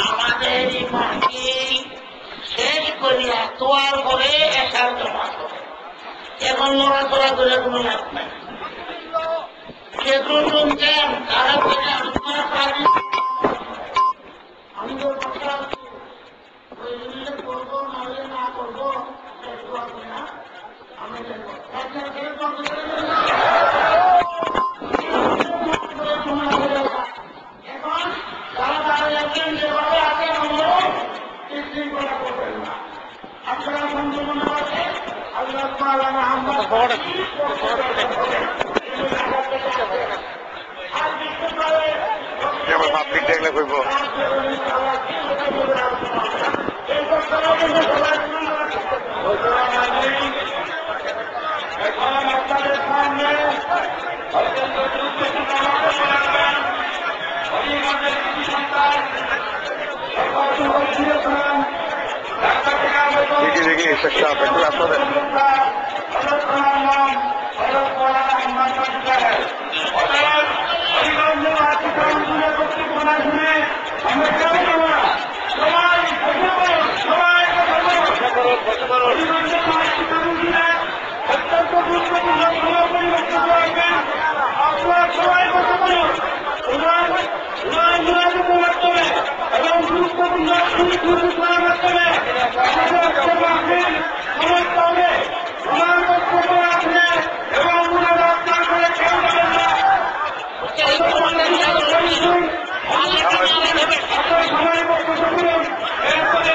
আমাদের ইমানকে শেষ করিয়া তোয়ার করে এসার জমা করে এখন নড়াচড়া করে কোনো লাভ নাই। সেগুলো শুনছেন তারা বলে আমি তো করবো নাহলে না করবো না আমি এখন তারা তারা যাচ্ছেন যেভাবে আগে আমরাও শৃঙ্খলা করবেন না। আপনারা সম্পূর্ণ আছে আল্লাহ পাবলিক দেখলে কইব এখন আপনাদের সামনে দেখি চেষ্টা একটু আপনাদের অত্যন্ত গুরুত্বপূর্ণ পরিবর্তন রাখবেন। আপনার সবাই বসে করুন মাধ্যমে এবং গুরুত্বপূর্ণ মাধ্যমে সমস্ত হবে সমান বক্তব্য রাখলে এবং আপনার করে কেউ যাবেন না। আপনার সবাই বক্তব্য করুন এরপরে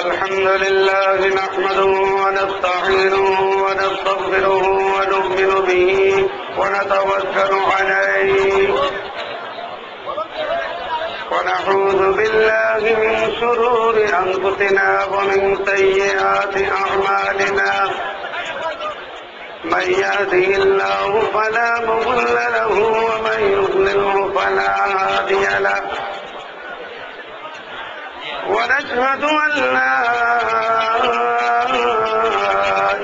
الحمد لله نحمده ونستعينه ونستغفره ونؤمن به ونتوكل عليه ونعوذ بالله من شرور أنفسنا ومن سيئات أعمالنا من يهده الله فلا مضل له ومن يضلله فلا هادي له ونشهد أن لا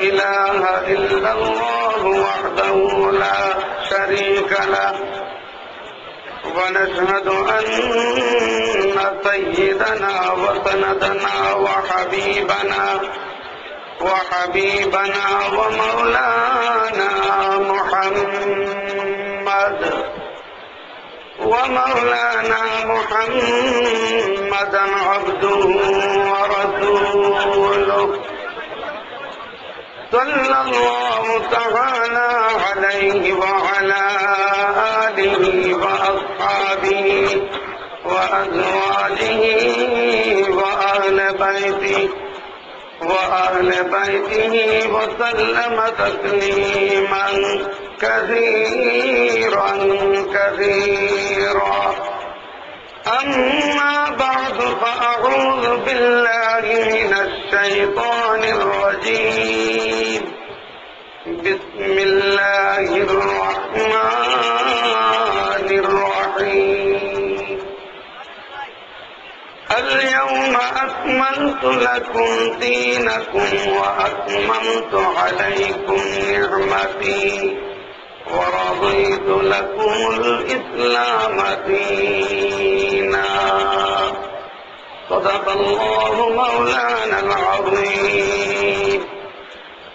إله إلا الله وحده لا شريك له ونشهد أن سيدنا وسندنا وحبيبنا ومولانا محمدا عبده ورسوله صلى الله تعالى عليه وعلى آله وأصحابه وأزواجه وأهل بيته وسلم تسليما كثيرا أما بعد فأعوذ بالله من الشيطان الرجيم بسم الله الرحمن الرحيم اليوم أكملت لكم دينكم وأتممت عليكم نعمتي ورضيت لكم الإسلام دينا صدق الله مولانا العظيم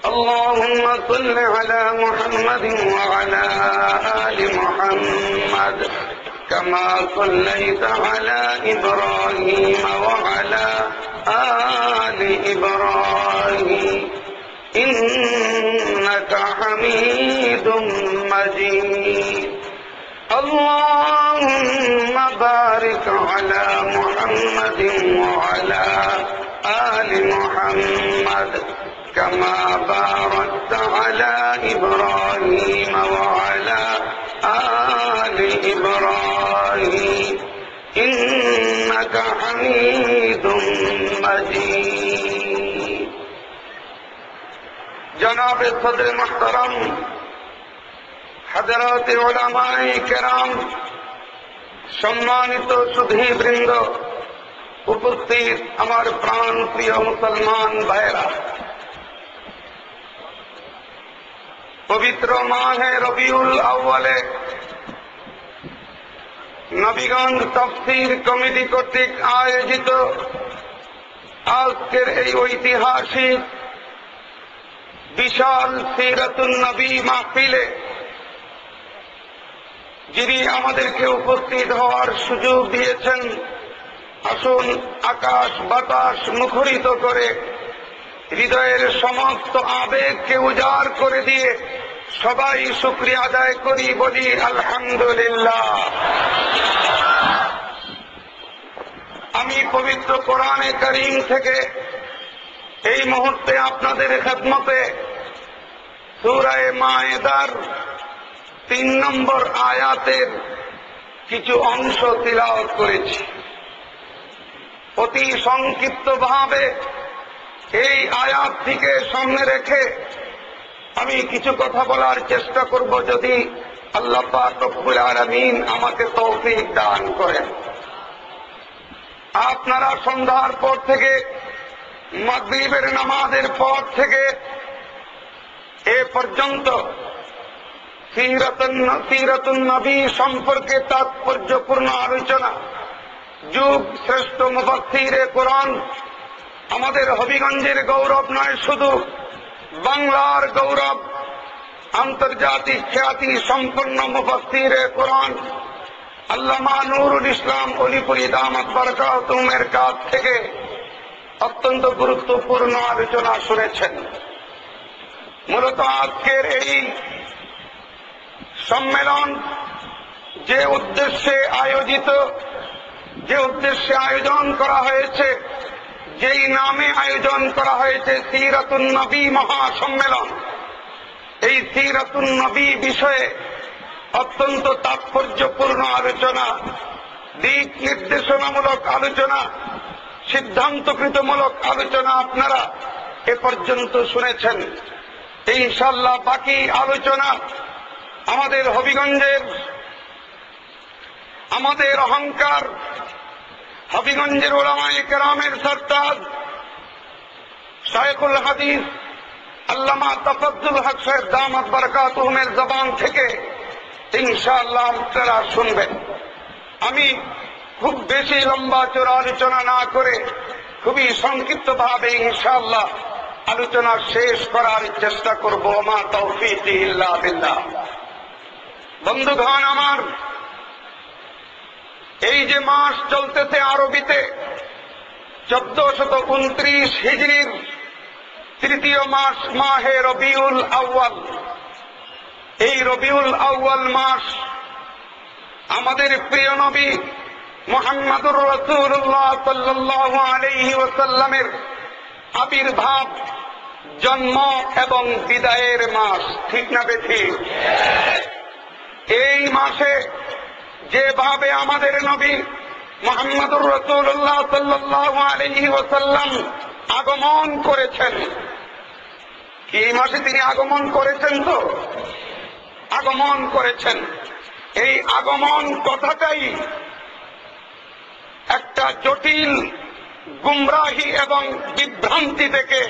اللهم صل على محمد وعلى آل محمد كما صليت على إبراهيم وعلى إبراهيم إنك حميد مجيد اللهم بارك على محمد وعلى آل محمد كما باركت على إبراهيم وعلى آل إبراهيم إنك حميد مجيد جناب صدر محترم حضرات উলামায়ে কেরাম সম্মানিত সুধীবৃন্দ উপস্থিত আমার প্রাণ প্রিয় মুসলমান ভাইরা পবিত্র মাহে রবিউল আউয়ালে নবীগঞ্জ তাফসীর কমিটি কর্তৃক আয়োজিত আজকের এই ঐতিহাসিক বিশাল সিরাতুন নবী মাহফিলে যিনি আমাদেরকে উপস্থিত হওয়ার সুযোগ দিয়েছেন আসুন আকাশ বাতাস মুখরিত করে হৃদয়ের সমস্ত আবেগকে উজাড় করে দিয়ে সবাই শুকরিয়া আদায় করি বলি আলহামদুলিল্লাহ। আমি পবিত্র কোরআনে কারীম থেকে এই মুহূর্তে আপনাদের খেদমতে সূরা মায়েদার 3 নম্বর আয়াতের কিছু অংশ তিলাওয়াত করেছি। অতি সংক্ষিপ্তভাবে এই আয়াতটিকে সামনে রেখে আমি কিছু কথা বলার চেষ্টা করব, যদি আল্লাহ পাক রব্বুল আলামিন আমাকে তৌফিক দান করেন। আপনারা সন্ধ্যার পর থেকে মাগরিবের নামাজের পর থেকে এ পর্যন্ত সিরাতুন নবী সম্পর্কে তাৎপর্যপূর্ণ আলোচনা যুগ শ্রেষ্ঠ মুফাসসিরে কোরআন আমাদের হবিগঞ্জের গৌরব নয়, শুধু বাংলার গৌরব, আন্তর্জাতিক খ্যাতি সম্পন্ন মুফাসসিরে কোরআন আল্লামা নুরুল ইসলাম অলিপুরি দামাত বারাকাতুহুমের কাছ থেকে অত্যন্ত গুরুত্বপূর্ণ আলোচনা শুনেছেন। মূলত আজকের এই সম্মেলন যে উদ্দেশ্যে আয়োজন করা হয়েছে, যেই নামে আয়োজন করা হয়েছে সিরাতুন নবী মহাসম্মেলন, এই সিরাতুন নবী বিষয়ে অত্যন্ত তাৎপর্যপূর্ণ আলোচনা, দিক নির্দেশনামূলক আলোচনা, সিদ্ধান্তকৃতমূলক আলোচনা আপনারা এ পর্যন্ত শুনেছেন। ইনশাআল্লাহ বাকি আলোচনা আমাদের হবিগঞ্জের, আমাদের অহংকার, হবিগঞ্জের উলামায়ে কেরামের সরতাজ শায়খুল হাদিস আল্লামা তাফাজ্জুল হক সাহেব দামাত বারাকাতুহুমের জবান থেকে ইনশাআল্লাহ আপনারা শুনবেন। আমি খুব বেশি লম্বা চড়া আলোচনা না করে খুবই সংক্ষিপ্তভাবে ইনশাআল্লাহ আলোচনা শেষ করার চেষ্টা করব। মা তৌফিকি ইল্লা বিল্লাহ। বন্ধুগণ আমার, এই যে মাস চলতেছে আরবিতে 1429 হিজরির তৃতীয় মাস মাহে রবিউল আউয়াল, এই রবিউল আউয়াল মাস আমাদের প্রিয় নবী মুহাম্মদুর রাসূলুল্লাহ সাল্লাল্লাহু আলাইহি ওয়াসাল্লামের আবির্ভাব, জন্ম এবং বিদায়ের মাস, ঠিক না বেঠিক? এই মাসে যেভাবে আমাদের নবী মুহাম্মদুর রাসূলুল্লাহ সাল্লাল্লাহু আলাইহি ওয়াসাল্লাম আগমন করেছেন, এই মাসে তিনি আগমন করেছেন, তো আগমন করেছেন। এই আগমন কথাটাই একটা জটিল গুমরাহি এবং বিভ্রান্তি থেকে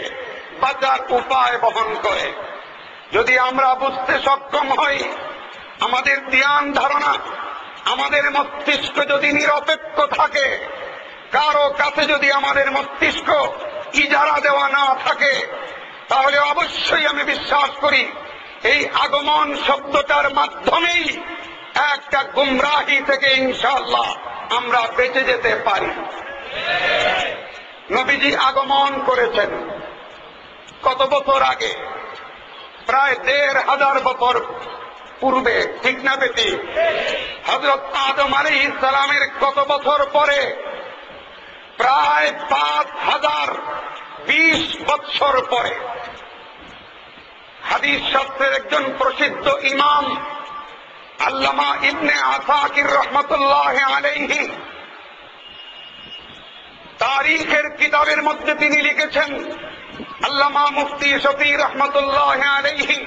বাঁচার উপায় বহন করে। যদি আমরা বুঝতে সক্ষম হই, আমাদের জ্ঞান ধারণা, আমাদের মস্তিষ্ক যদি নিরপেক্ষ থাকে, কারো কাছে যদি আমাদের মস্তিষ্ক ইজারা দেওয়া না থাকে, তাহলে অবশ্যই আমি বিশ্বাস করি এই আগমন শব্দটার মাধ্যমেই একটা গুমরাহি থেকে ইনশাআল্লাহ আমরা বেঁচে যেতে পারি। নবীজি আগমন করেছেন কত বছর আগে? প্রায় ১৫০০ বছর পূর্বে, ঠিক না বেটি? হযরত আদম আলাইহিস সালামের কত বছর পরে? প্রায় ৫০২০ বৎসর পরে। হাদিস শাস্ত্রের একজন প্রসিদ্ধ ইমাম আল্লামা ইবনে আসাকির রহমতুল্লাহ আলাইহি তারিখের কিতাবের মধ্যে তিনি লিখেছেন, আল্লামা মুফতি শফি রহমতুল্লাহ আলাইহি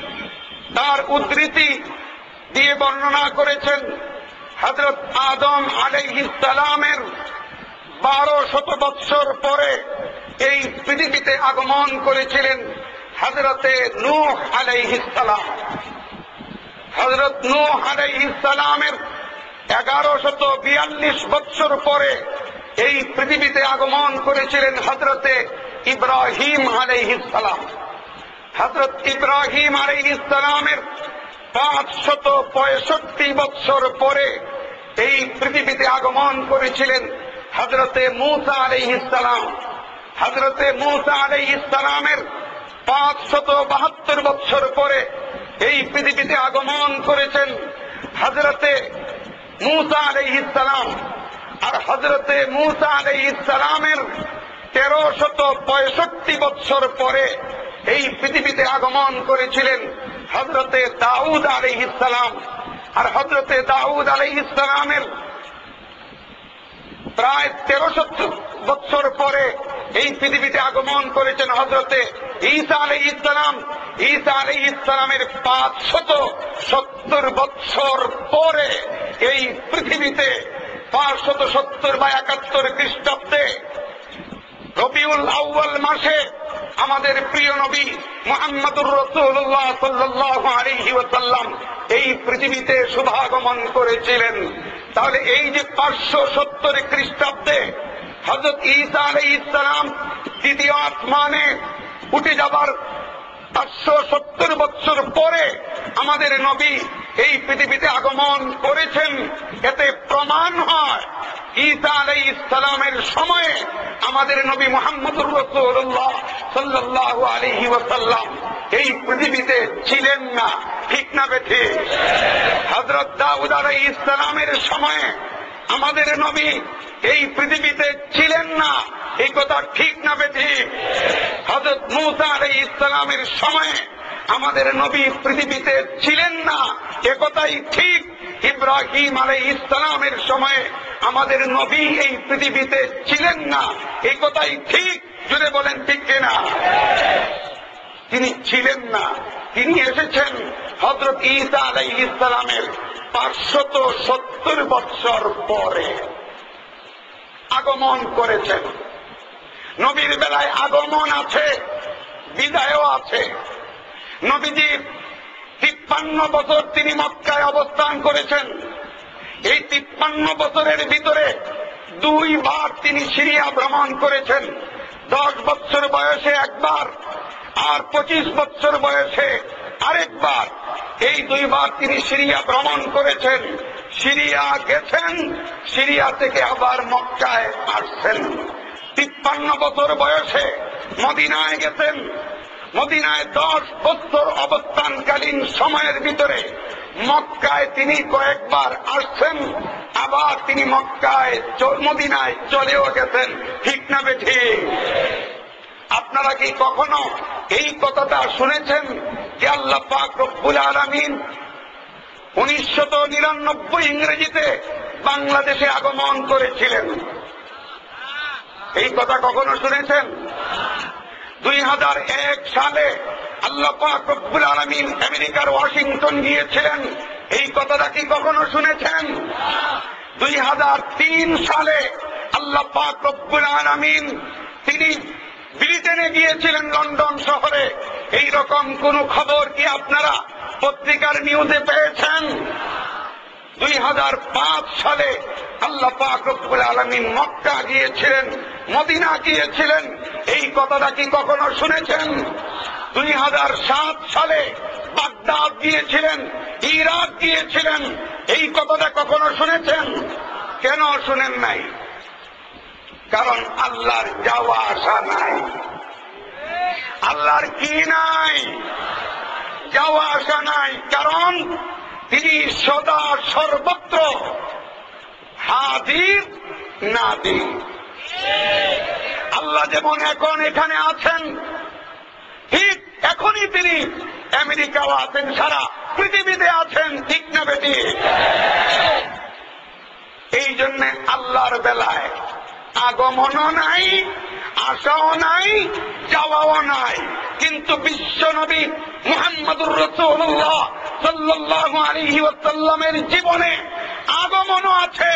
তার উদ্ধৃতি দিয়ে বর্ণনা করেছেন, হযরত আদম আলাইহিস সালামের ১২০০ বৎসর পরে এই পৃথিবীতে আগমন করেছিলেন হযরতে নূহ আলাইহিস সালাম। হযরত নূহ আলাইহিস সালামের ১১৪২ বৎসর পরে এই পৃথিবীতে আগমন করেছিলেন হযরতে ইব্রাহিম আলাইহিস সালাম। হযরত ইব্রাহিম আলাইহিস সালামের ৫৬৫ বৎসর পরে এই পৃথিবীতে আগমন করেছিলেন হযরতে মূসা আলাইহিস সালাম। হযরতে মূসা আলাইহিস সালামের ৫৭২ বৎসর পরে এই পৃথিবীতে আগমন করেছেন হযরতে মূসা আলাইহিস সালাম। আর হযরতে মূসা আলাইহিস সালামের ১৩৬৫ বৎসর পরে এই পৃথিবীতে আগমন করেছিলেন হযরতে দাউদ আলাইহিস সালাম। আর হযরতে দাউদ আলাইহিস সালামের প্রায় ১৩০০ বৎসর পরে এই পৃথিবীতে আগমন করেছেন হযরতে ঈসা আলাইহিস সালাম। ঈসা আলাইহিস সালামের ৫৭০ বৎসর পরে এই পৃথিবীতে ৫৭০ বা ৭১ খ্রিস্টাব্দে রবিউল আউয়াল মাসে আমাদের প্রিয় নবী মুহাম্মদুর রাসূলুল্লাহ সাল্লাল্লাহু আলাইহি ওয়াসাল্লাম এই পৃথিবীতে শুভাগমন করেছিলেন। তাহলে এই যে ৫৭০ খ্রিস্টাব্দে হযরত ঈসা আলাইহিস সালাম দ্বিতীয় আসমানে উঠে যাবার ৫৭০ বৎসর পরে আমাদের নবী এই পৃথিবীতে আগমন করেছেন। এতে প্রমাণ হয় ঈসা আলাইহিস সালামের সময়ে আমাদের নবী মুহাম্মদুর রাসূলুল্লাহ সাল্লাল্লাহু আলাইহি ওয়াসাল্লাম এই পৃথিবীতে ছিলেন না, ঠিক না বেঠি? হযরত দাউদ আলাইহিস সালামের সময়ে আমাদের নবী এই পৃথিবীতে ছিলেন না, এই কথা ঠিক না বেঠি? হযরত মূসা আলাইহিস সালামের সময়ে আমাদের নবী পৃথিবীতে ছিলেন না, এ কথাই ঠিক। ইব্রাহিম আলাইহিস সালামের সময়ে আমাদের নবী এই পৃথিবীতে ছিলেন না, এই কথাই ঠিক। যদি বলেন ঠিক কিনা? তিনি ছিলেন না, তিনি এসেছেন হযরত ঈসা আলাইহিস সালামের ৫৭০ বৎসর পরে আগমন করেছেন। নবীর বেলায় আগমন আছে, বিদায়ও আছে। নবীজি ৫৩ বছর তিনি মক্কায় অবস্থান করেছেন। এই ৫৩ বছরের ভিতরে ২ বার তিনি সিরিয়া ভ্রমণ করেছেন। ১০ বছর বয়সে একবার, আর ২৫ বছর বয়সে আরেকবার। এই ২ বার তিনি সিরিয়া ভ্রমণ করেছেন। সিরিয়া গেছেন, সিরিয়া থেকে আবার মক্কায় আসছেন। ৫৩ বছর বয়সে মদিনায় গেছেন। মদিনায় ১০ বছর অবস্থানকালীন সময়ের ভিতরে মক্কায় তিনি কয়েকবার আসছেন, আবার তিনি মক্কায় মদিনায় চলেও গেছেন, ঠিক না বেঠিক? আপনারা কি কখনো এই কথাটা শুনেছেন যে আল্লাহ পাক রব্বুল আলামিন ১৯৯৯ ইংরেজিতে বাংলাদেশে আগমন করেছিলেন? এই কথা কখনো শুনেছেন? ২০০১ সালে আল্লাহ পাক রব্বুল আলামিন আমেরিকার ওয়াশিংটন গিয়েছিলেন, এই কথাটা কি কখনো শুনেছেন? ২০০৩ সালে আল্লাহ পাক রব্বুল আলামিন তিনি ব্রিটেনে গিয়েছিলেন, লন্ডন শহরে। এই রকম কোন খবর কি আপনারা পত্রিকার নিউজে পেয়েছেন? ২০০৫ সালে আল্লাহ পাক রব্বুল আলামিন মক্কা গিয়েছিলেন, মদিনা গিয়েছিলেন, এই কথাটা কি কখনো শুনেছেন? ২০০৭ সালে বাগদাদ গিয়েছিলেন, ইরাক গিয়েছিলেন, এই কথাটা কখনো শুনেছেন? কেন শুনেন নাই? কারণ আল্লাহর যাওয়া আসা নাই। আল্লাহর কি নাই? যাওয়া আসা নাই। কারণ তিনি সদা সর্বত্র হাজির নাজির। আল্লাহ যেমন এখন এখানে আছেন, ঠিক এখনই তিনি আমেরিকাও আছেন, সারা পৃথিবীতে আছেন, ঠিক না বেটি? এই জন্য আল্লাহর বেলায় আগমনও নাই, আসাও নাই, যাওয়াও নাই। কিন্তু বিশ্ব নবী মুহাম্মদুর রাসূলুল্লাহ সাল্লাল্লাহু আলাইহি ওয়াসাল্লামের জীবনে আগমনও আছে,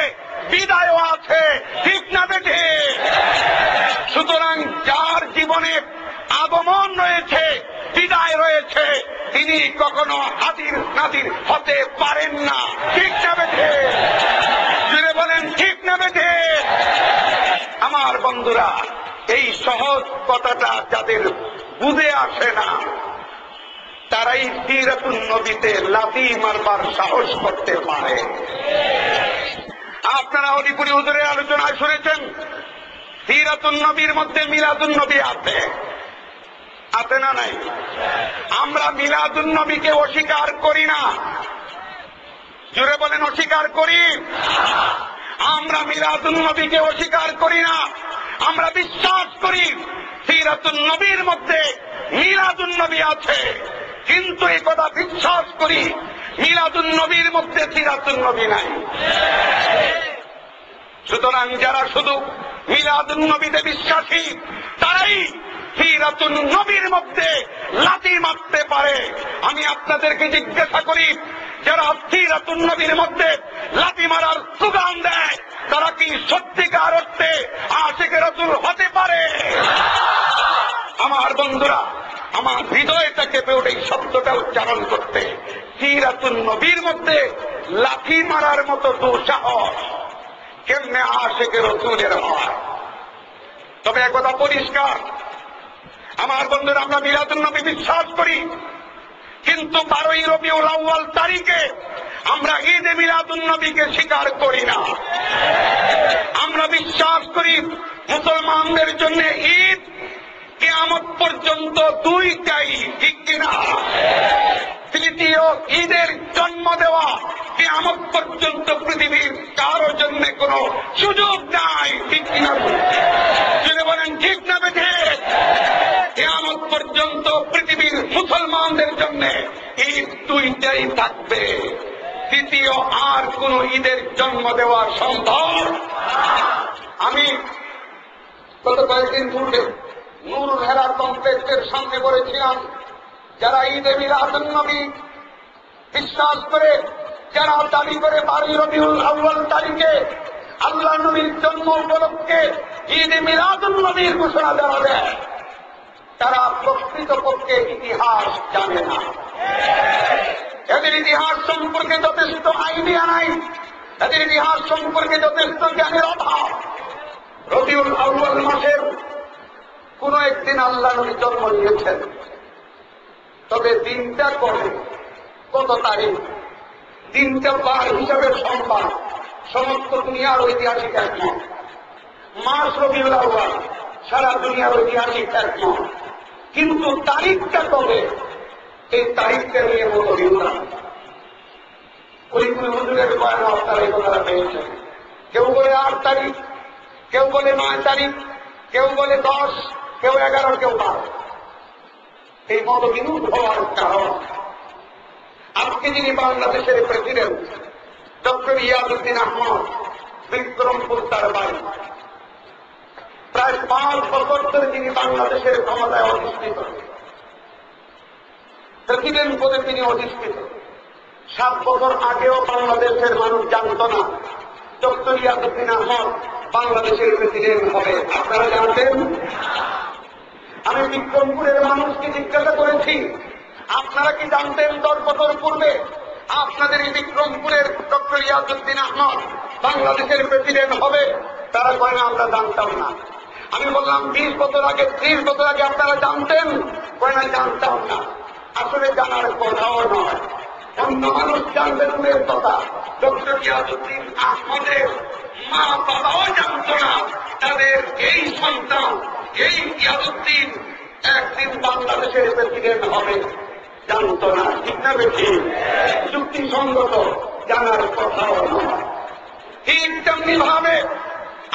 বিদায়ও আছে, ঠিক না বেটি? সুতরাং যার জীবনে আগমন রয়েছে, বিদায় রয়েছে, তিনি কখনো হাজির নাজির হতে পারেন না, ঠিক না বেটি? জুড়ে বলেন ঠিক না বেটি? আমার বন্ধুরা, এই সহজ কথাটা যাদের বুঝে আসে না, তারাই সিরাতুন নবীতে লাথি মারবার সাহস করতে পারে। আপনারা অলিপুরি হুজুরের আলোচনায় শুনেছেন, সিরাতুন নবীর মধ্যে মিলাদুন নবী আছে, আছে না নাই? আমরা মিলাদুন নবীকে অস্বীকার করি না। জুড়ে বলেন অস্বীকার করি? আমরা মিলাদুন নবীকে অস্বীকার করি না। আমরা বিশ্বাস করি সিরাতুন নবীর মধ্যে মিলাদুন নবী আছে, কিন্তু এই কথা বিশ্বাস করি মিলাদুন নবীর মধ্যে সিরাতুন নবী নাই। সুতরাং যারা শুধু মিলাদুন নবীতে বিশ্বাসী, তারাই সিরাতুন নবীর মধ্যে লাথি মারতে পারে। আমি আপনাদেরকে জিজ্ঞাসা করি, যারা সিরাতুন নবীর মধ্যে লাথি মারার স্লোগান দেয়, তারা কি সত্যিকার অর্থে আশিকে রাসূল হতে পারে? আমার বন্ধুরা, আমার হৃদয়টা কেঁপে ওঠে এই শব্দটা উচ্চারণ করতে। সিরাতুন নবীর মধ্যে লাথি মারার মতো দুঃসাহস কেমনে আশিকে রাসূলের হয়? তবে একথা পরিষ্কার, আমার বন্ধুরা, আমরা মিলাদুন নবী বিশ্বাস করি, কিন্তু 12ই রবিউল আউয়াল তারিখে আমরা ঈদে মিলাদুন নবীকে স্বীকার করি না। আমরা বিশ্বাস করি মুসলমানদের জন্য ঈদ কিয়ামত পর্যন্ত দুইটাই, ঠিক কিনা? তৃতীয় ঈদের জন্ম দেওয়া কিয়ামত পর্যন্ত পৃথিবীর কারোর জন্য কোনো সুযোগ নাই, ঠিক কিনা? যদি বলেন ঠিক না বেঠে? কিয়ামত পর্যন্ত পৃথিবীর মুসলমানদের জন্য ঈদ দুইটাই থাকবে। তৃতীয় আর কোন ঈদের জন্ম দেওয়া সম্ভব? আমি গত কয়েকদিন পূর্বে নুরুল হেরা কমপ্লেক্সের সামনে বলেছিলাম, যারা ঈদে মিলাদুন নবী বিশ্বাস করে, যারা দাবি করে 12ই রবিউল আউয়াল তারিখে আল্লাহ নবীর জন্ম উপলক্ষে ঈদে মিলাদুন নবীর ঘোষণা দেওয়া দেয়, তারা প্রকৃতপক্ষে ইতিহাস জানে না। এদের ইতিহাস সম্পর্কে যথেষ্ট আইডিয়া নাই, এদের ইতিহাস সম্পর্কে যথেষ্ট জ্ঞানের অভাব। রবিউল আউয়াল মাসের কোন একদিন আল্লাহ নবী জন্ম নিয়েছেন, তবে দিনটা কবে, কত তারিখ, দিনটা বার হিসাবে সম্মান সমস্ত দুনিয়ার ঐতিহাসিক একমত। মাস রবিউল আউয়াল সারা দুনিয়ার ঐতিহাসিক একমত, কিন্তু তারিখটা কবে, এই তারিখটা নিয়ে মতো বিভ্রান্ত। ওই হুজুরের বয়ানে আপনারা এই কথাটা পেয়েছেন। কেউ বলে 8 তারিখ, কেউ বলে 9 তারিখ, কেউ বলে 10, কেউ 11, কেউ 12। এই মতবিরোধ হওয়ার কারণ, আজকে যিনি বাংলাদেশের প্রেসিডেন্ট ডক্টর ইয়াজউদ্দিন আহমদ, বিক্রমপুর তার বাড়ি, প্রায় 5 বছর ধরে তিনি বাংলাদেশের ক্ষমতায় অধিষ্ঠিত, প্রেসিডেন্ট পদে তিনি অধিষ্ঠিত। 7 বছর আগেও বাংলাদেশের মানুষ জানত না ডক্টর ইয়াজউদ্দিন আহমদ বাংলাদেশের প্রেসিডেন্ট হবে। আপনারা জানতেন? আমি বিক্রমপুরের মানুষকে জিজ্ঞাসা করেছি, আপনারা কি জানতেন 10 বছর পূর্বে আপনাদের এই বিক্রমপুরের ডক্টর ইয়াজউদ্দিন আহমদ বাংলাদেশের প্রেসিডেন্ট হবে? তারা কয় না, আমরা জানতাম না। আমি বললাম 20 বছর আগে, 30 বছর আগে আপনারা জানতেন? কয় না, জানতাম না। আসলে জানার কথাও নয়, অন্য মানুষ জানবে দূরের কথা, ডক্টর ইয়াজউদ্দিন আহমদের মা বাবাও জানত না তাদের এই সন্তান এই ইয়াদুদ্দিন একদিন বাংলাদেশের প্রেসিডেন্ট হবে জানত না, ঠিক না বেশি? যুক্তিসঙ্গত জানার কথাও নয়। ঠিক তেমনি ভাবে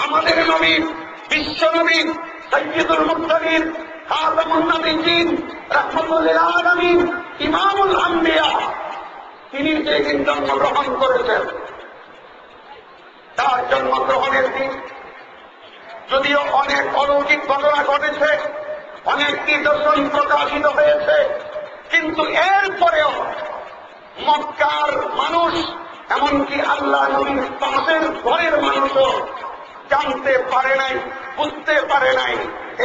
আমাদের নবী, বিশ্ব নবী সাইয়্যিদুল মুরসালিন খাতামুন নবিয়্যিন রাহমাতুল লিল আলামিন ইমামুল আম্বিয়া, তিনি যেদিন জন্মগ্রহণ করেছেন, তার জন্মগ্রহণের দিন যদিও অনেক অলৌকিক ঘটনা ঘটেছে, অনেক নিদর্শন প্রকাশিত হয়েছে, কিন্তু এরপরেও মক্কার মানুষ, এমনকি আল্লাহ নবীর পাশের ঘরের মানুষও জানতে পারে নাই, বুঝতে পারে নাই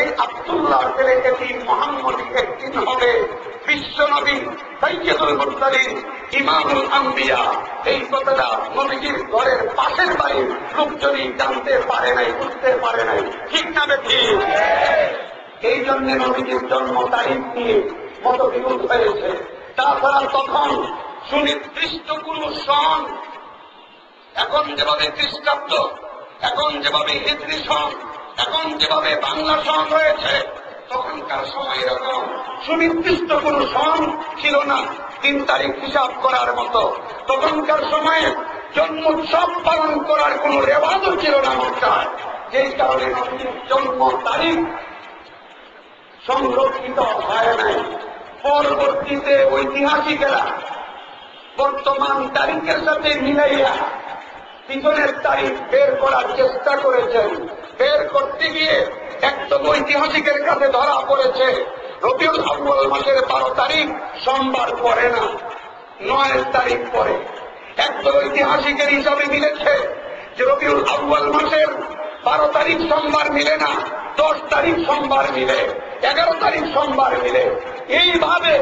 এই আব্দুল্লাহ ছেলে এতিম মুহাম্মদ একদিন হবে বিশ্ব নবী সাইয়্যিদুল মুরসালিন ইমামুল আম্বিয়া। এই কথাটা নবীজির ঘরের পাশের বাড়ির লোকজনই জানতে পারে নাই, বুঝতে পারে নাই, ঠিক না বেশি? এই জন্য নবীজির জন্ম তারিখ নিয়ে মতবিরোধ হয়েছে। তাছাড়া তখন সুনির্দিষ্ট কোন সন, এখন যেভাবে খ্রিস্টাব্দ, এখন যেভাবে হিজরি সন, এখন যেভাবে বাংলা সন রয়েছে, তখনকার সময় এরকম সুনির্দিষ্ট কোন সন ছিল না 3 তারিখ হিসাব করার মতো। তখনকার সময়ে জন্মোৎসব পালন করার কোন রেওয়াজও ছিল না মক্কায়, যেই কারণে জন্ম তারিখ সংরক্ষিত হয় নাই। পরবর্তীতে ঐতিহাসিকেরা বর্তমান তারিখের সাথে মিলাইয়া পিছনের তারিখ বের করার চেষ্টা করেছেন। বের করতে গিয়ে একদম ঐতিহাসিকের কাছে ধরা পড়েছে রবিউল আউয়াল মাসের 12 তারিখ সোমবার পড়ে না, 9 তারিখ পড়ে। একদম ঐতিহাসিকের হিসাবে মিলেছে যে রবিউল আউয়াল মাসের 12 তারিখ সোমবার মিলে না, 10 তারিখ সোমবার মিলে, 11 তারিখ সোমবার মিলে। এইভাবে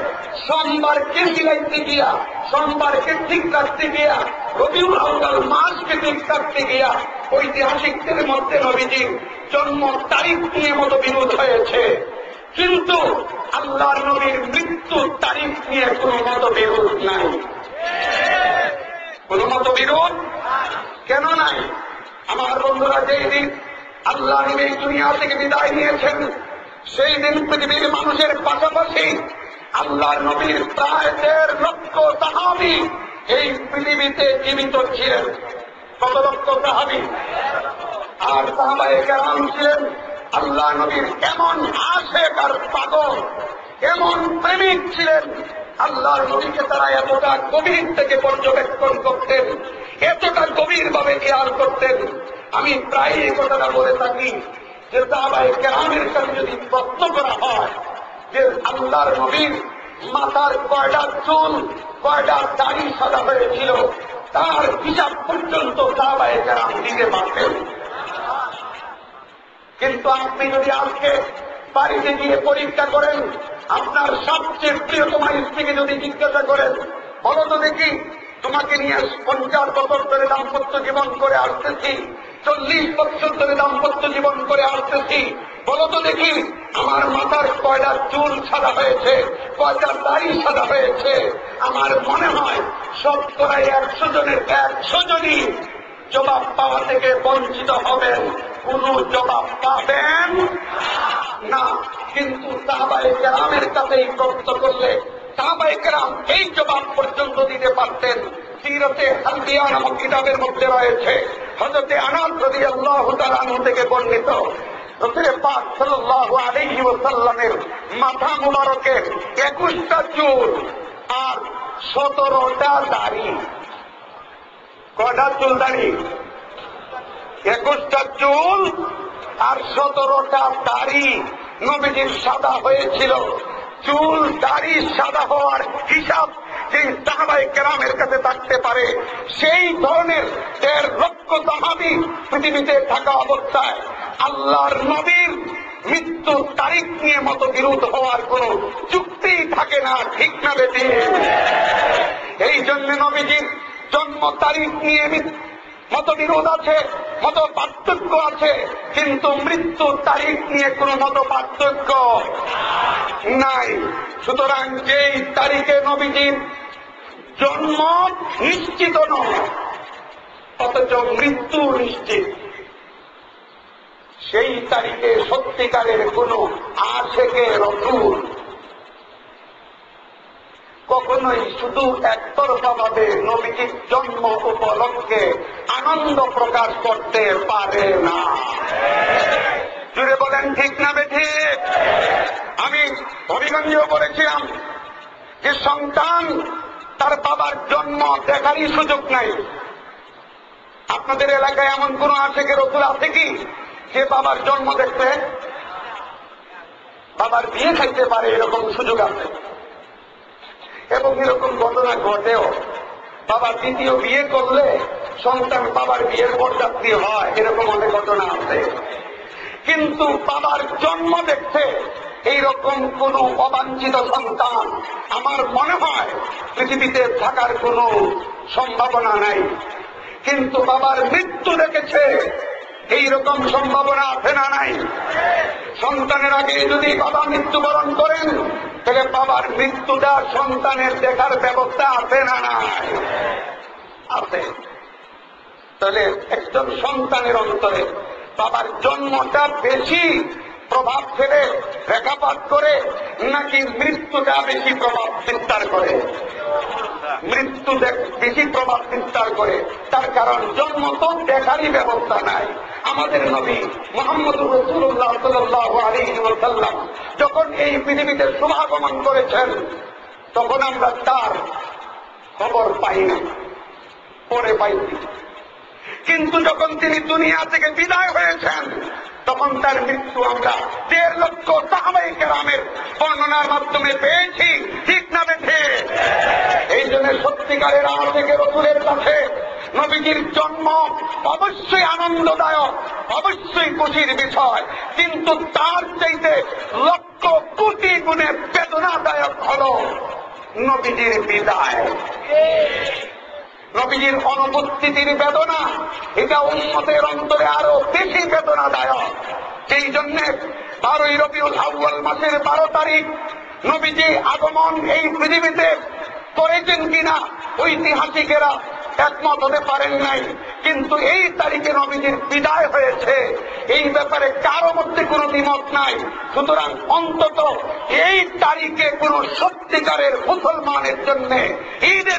সোমবারকে সিলাইতে গিয়া, সোমবারকে ঠিক রাখতে গিয়া, রবিউল আউয়াল মাসকে ঠিক রাখতে গিয়া ঐতিহাসিকদের মধ্যে নবীজির জন্ম তারিখ নিয়ে মতবিরোধ হয়েছে। কিন্তু আল্লাহর নবীর মৃত্যু তারিখ নিয়ে কোন মতবিরোধ নাই। কোন মতবিরোধ কেন নাই? আমার বন্ধুরা, যেই দিন আল্লাহ নবী দুনিয়া থেকে বিদায় নিয়েছেন, সেই দিন পৃথিবীর মানুষের পাশাপাশি আল্লাহর নবীর প্রায় 1.5 লক্ষ সাহাবী এই পৃথিবীতে জীবিত ছিলেন। কত লক্ষ সাহাবী? আর সাহাবায়ে কেরাম ছিলেন আল্লাহ নবীর এমন আশেক আর পাগল, এমন প্রেমিক ছিলেন, আল্লাহর নবীকে তারা এতটা গভীর থেকে পর্যবেক্ষণ করতেন, এতটা গভীর ভাবে খেয়াল করতেন। আমি প্রায় এই কথাটা বলে থাকি যে সাহাবায়ে কেরামের কাছে যদি প্রশ্ন করা হয় যে আল্লাহর নবীর মাথার কয়টা চুল, কয়টা দাড়ি সাদা হয়েছিল, তার হিসাব পর্যন্ত সাহাবায়ে কেরাম দিতে পারতেন। কিন্তু আপনি যদি আজকে বাড়িতে গিয়ে পরীক্ষা করেন, আপনার সবচেয়ে প্রিয়তমা স্ত্রীকে যদি জিজ্ঞাসা করেন, বলো তো দেখি তোমাকে নিয়ে 50 বছর ধরে দাম্পত্য জীবন করে আসতেছি, 40 বছর ধরে দাম্পত্য জীবন করে আসতেছি, বলো তো দেখি আমার মাথার কয়টা চুল সাদা হয়েছে, কয়টা দাড়ি সাদা হয়েছে? আমার মনে হয় শতকরা 100 জনের 100 জনই জবাব পাওয়া থেকে বঞ্চিত হবেন, কোন জবাব পাবেন না। কিন্তু সাহাবায়ে কেরামের কাছে এই প্রশ্ন করলে সাহাবায়ে কেরাম এই জবাব পর্যন্ত দিতে পারতেন। সিরাতে আম্বিয়া নামক কিতাবের মধ্যে রয়েছে, হযরতে আনাস রাদিয়াল্লাহু তাআলা আনহু থেকে বর্ণিত, রাসূল পাক সাল্লাল্লাহু আলাইহি ওয়াসাল্লামের মাথা মুবারকের 21টা চুল আর 17টা দাড়ি। কয়টা চুল দাড়ি? 21টা চুল আর 17টা দাড়ি নবীজির সাদা হয়েছিল। চুল দাড়ি সাদা হওয়ার হিসাব যে সাহাবায়ে কেরামের কাছে থাকতে পারে, সেই ধরনের 1.5 লক্ষ সাহাবী পৃথিবীতে থাকা অবস্থায় আল্লাহর নবীর মৃত্যু তারিখ নিয়ে মতবিরোধ হওয়ার কোন যুক্তি থাকে না, ঠিক না বেটি? এই জন্য নবীজির জন্ম তারিখ নিয়ে মতবিরোধ আছে, মত পার্থক্য আছে, কিন্তু মৃত্যু তারিখ নিয়ে কোন মত পার্থক্য নাই। সুতরাং যেই তারিখে নবীজির জন্ম নিশ্চিত নয়, অথচ মৃত্যু নিশ্চিত, সেই তারিখে সত্যিকারের কোন আশেকে রাসূল কখনোই শুধু একতরফা ভাবে নবীজির জন্ম উপলক্ষে আনন্দ প্রকাশ করতে পারে না। জুড়ে বলেন ঠিক না বেঠিক? আমি হবিগঞ্জেও বলেছিলাম যে সন্তান তার বাবার জন্ম দেখারই সুযোগ নাই। আপনাদের এলাকায় এমন কোন আশেকে রাসূল আছে কি যে বাবার জন্ম দেখতে, বাবার বিয়ে খাইতে পারে এরকম সুযোগ আছে? এবং এরকম ঘটনা ঘটেও। বাবা দ্বিতীয় বিয়ে করলে সন্তান বাবার বিয়ের বরযাত্রী হয়, এরকম অনেক ঘটনা আছে। কিন্তু বাবার জন্ম দেখতে এইরকম কোন অবাঞ্ছিত সন্তান আমার মনে হয় পৃথিবীতে থাকার কোন সম্ভাবনা নাই। কিন্তু বাবার মৃত্যু দেখেছে এইরকম সম্ভাবনা আছে না নাই? সন্তানের আগে যদি বাবা মৃত্যুবরণ করেন তাহলে বাবার মৃত্যুটা সন্তানের দেখার ব্যবস্থা আছে না নাই? আছে। তাহলে একজন সন্তানের অন্তরে বাবার জন্মটা বেশি প্রভাব ফেলে, রেখাপাত করে, নাকি মৃত্যুটা বেশি প্রভাব বিস্তার করে? মৃত্যু বেশি প্রভাব বিস্তার করে। তার কারণ জন্ম তো দেখারই ব্যবস্থা নাই। আমাদের নবী মুহাম্মদুর রাসূলুল্লাহ সাল্লাল্লাহু আলাইহি ওয়াসাল্লাম যখন এই পৃথিবীতে শুভাগমন করেছেন তখন আমরা তার খবর পাই না, পরে পাইছি। কিন্তু যখন তিনি দুনিয়া থেকে বিদায় হয়েছেন তখন তার মৃত্যু আমরা 1.5 লক্ষ সাহাবায়ে কেরামের বর্ণনার মাধ্যমে পেয়েছি। ঠিক না বেঠে? এই জন্য সত্যিকারের আশেকে রাসূলের কাছে নবীজির জন্ম অবশ্যই আনন্দদায়ক, অবশ্যই খুশির বিষয়, কিন্তু তার চাইতে লক্ষ কোটি গুণে বেদনাদায়ক হল নবীজির বিদায়। নবীজির অনুপস্থিতির বেদনা, এটা উম্মতের অন্তরে আরো বেশি বেদনাদায়ক। সেই জন্য 12ই রবিউল আউয়াল মাসের 12 তারিখ নবীজি আগমন এই পৃথিবীতে করেছেন কিনা ঐতিহাসিকেরা একমত হতে পারেন নাই। কিন্তু এই তারিখে নবীজির বিদায় হয়েছে এই ব্যাপারে কারো মধ্যে কোনো দ্বিমত নাই। সুতরাং অন্তত এই তারিখে কোন সত্যিকারের মুসলমানের জন্য ঈদে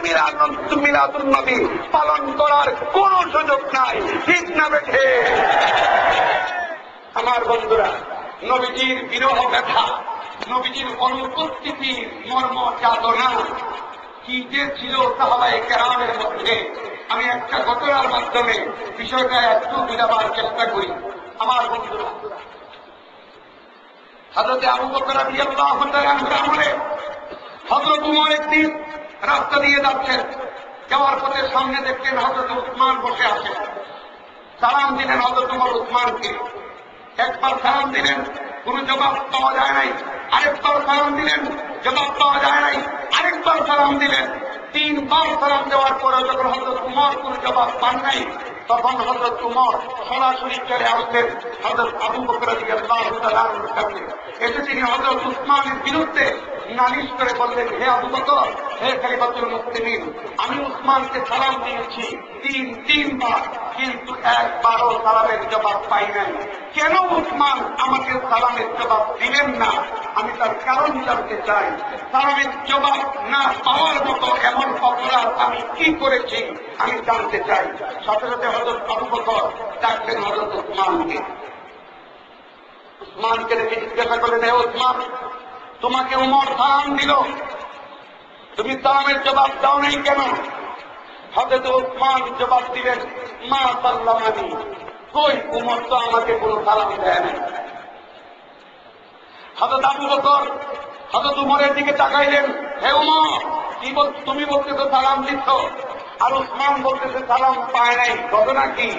মিলাদুন নবী পালন করার কোন সুযোগ নাই। ঠিক না বেঠে? আমার বন্ধুরা, নবীজির বিরহ ব্যথা, নবীজির অনুপস্থিতির মর্ম যাতনা কি যে ছিল সাহাবায়ে কেরামের মধ্যে, আমি একটা ঘটনার মাধ্যমে বিষয়টা একটু বুঝাবার চেষ্টা করি। আমার বন্ধুরা, হযরত আবু বকর রাদিয়াল্লাহু তাআলা আমলে হযরত উমর একদিন রাস্তা দিয়ে যাচ্ছেন, যাওয়ার পথে সামনে দেখলেন হযরত উসমান বসে আছেন। সালাম দিলেন হযরত উমর উসমানকে। একবার সালাম দিলেন, কোন জবাব পাওয়া যায় নাই। আরেকবার সালাম দিলেন, জবাব পাওয়া যায় নাই। আরেকবার সালাম দিলেন। 3 বার সালাম দেওয়ার পরে যখন হযরত উমর কোন জবাব পান নাই তখন হযরত উমর সরাসরি চলে আসলেন হযরত আবু বকর রাদিয়াল্লাহু তাআলার সামনে। এসে তিনি হযরত উসমানের বিরুদ্ধে নালিশ করে বললেন, হে আবু বকর, হে খলিফাতুল মুসলিমিন, আমি উসমানকে সালাম দিয়েছি 3 বার, কিন্তু একবারও সালামের জবাব পাই নাই। কেন উসমান আমাকে সালামের জবাব দিলেন না? আমি তার কারণ জানতে চাই। সালামের জবাব না পাওয়ার মতো এমন অপরাধ আমি কি করেছি আমি জানতে চাই। সাথে সাথে হযরত আবু বকর ডাকলেন হযরত উসমানকে। উসমানকে দেখে জিজ্ঞাসা করলেন, হে উসমান, তোমাকে উমর সালাম দিল, তুমি সালামের জবাব দাও নাই কেন? হযরত উসমান জবাব দিলেন, মা সাল্লামানি, কই উমর তো আমাকে কোনো সালাম দেয় না। হযরত আবু বকর হযরত উমরের দিকে তাকাইলেন, হে উমর, তুমি বলতেছো সালাম দিচ্ছ, আর উসমান বলতেছে সালাম পায় নাই, ঘটনা কি?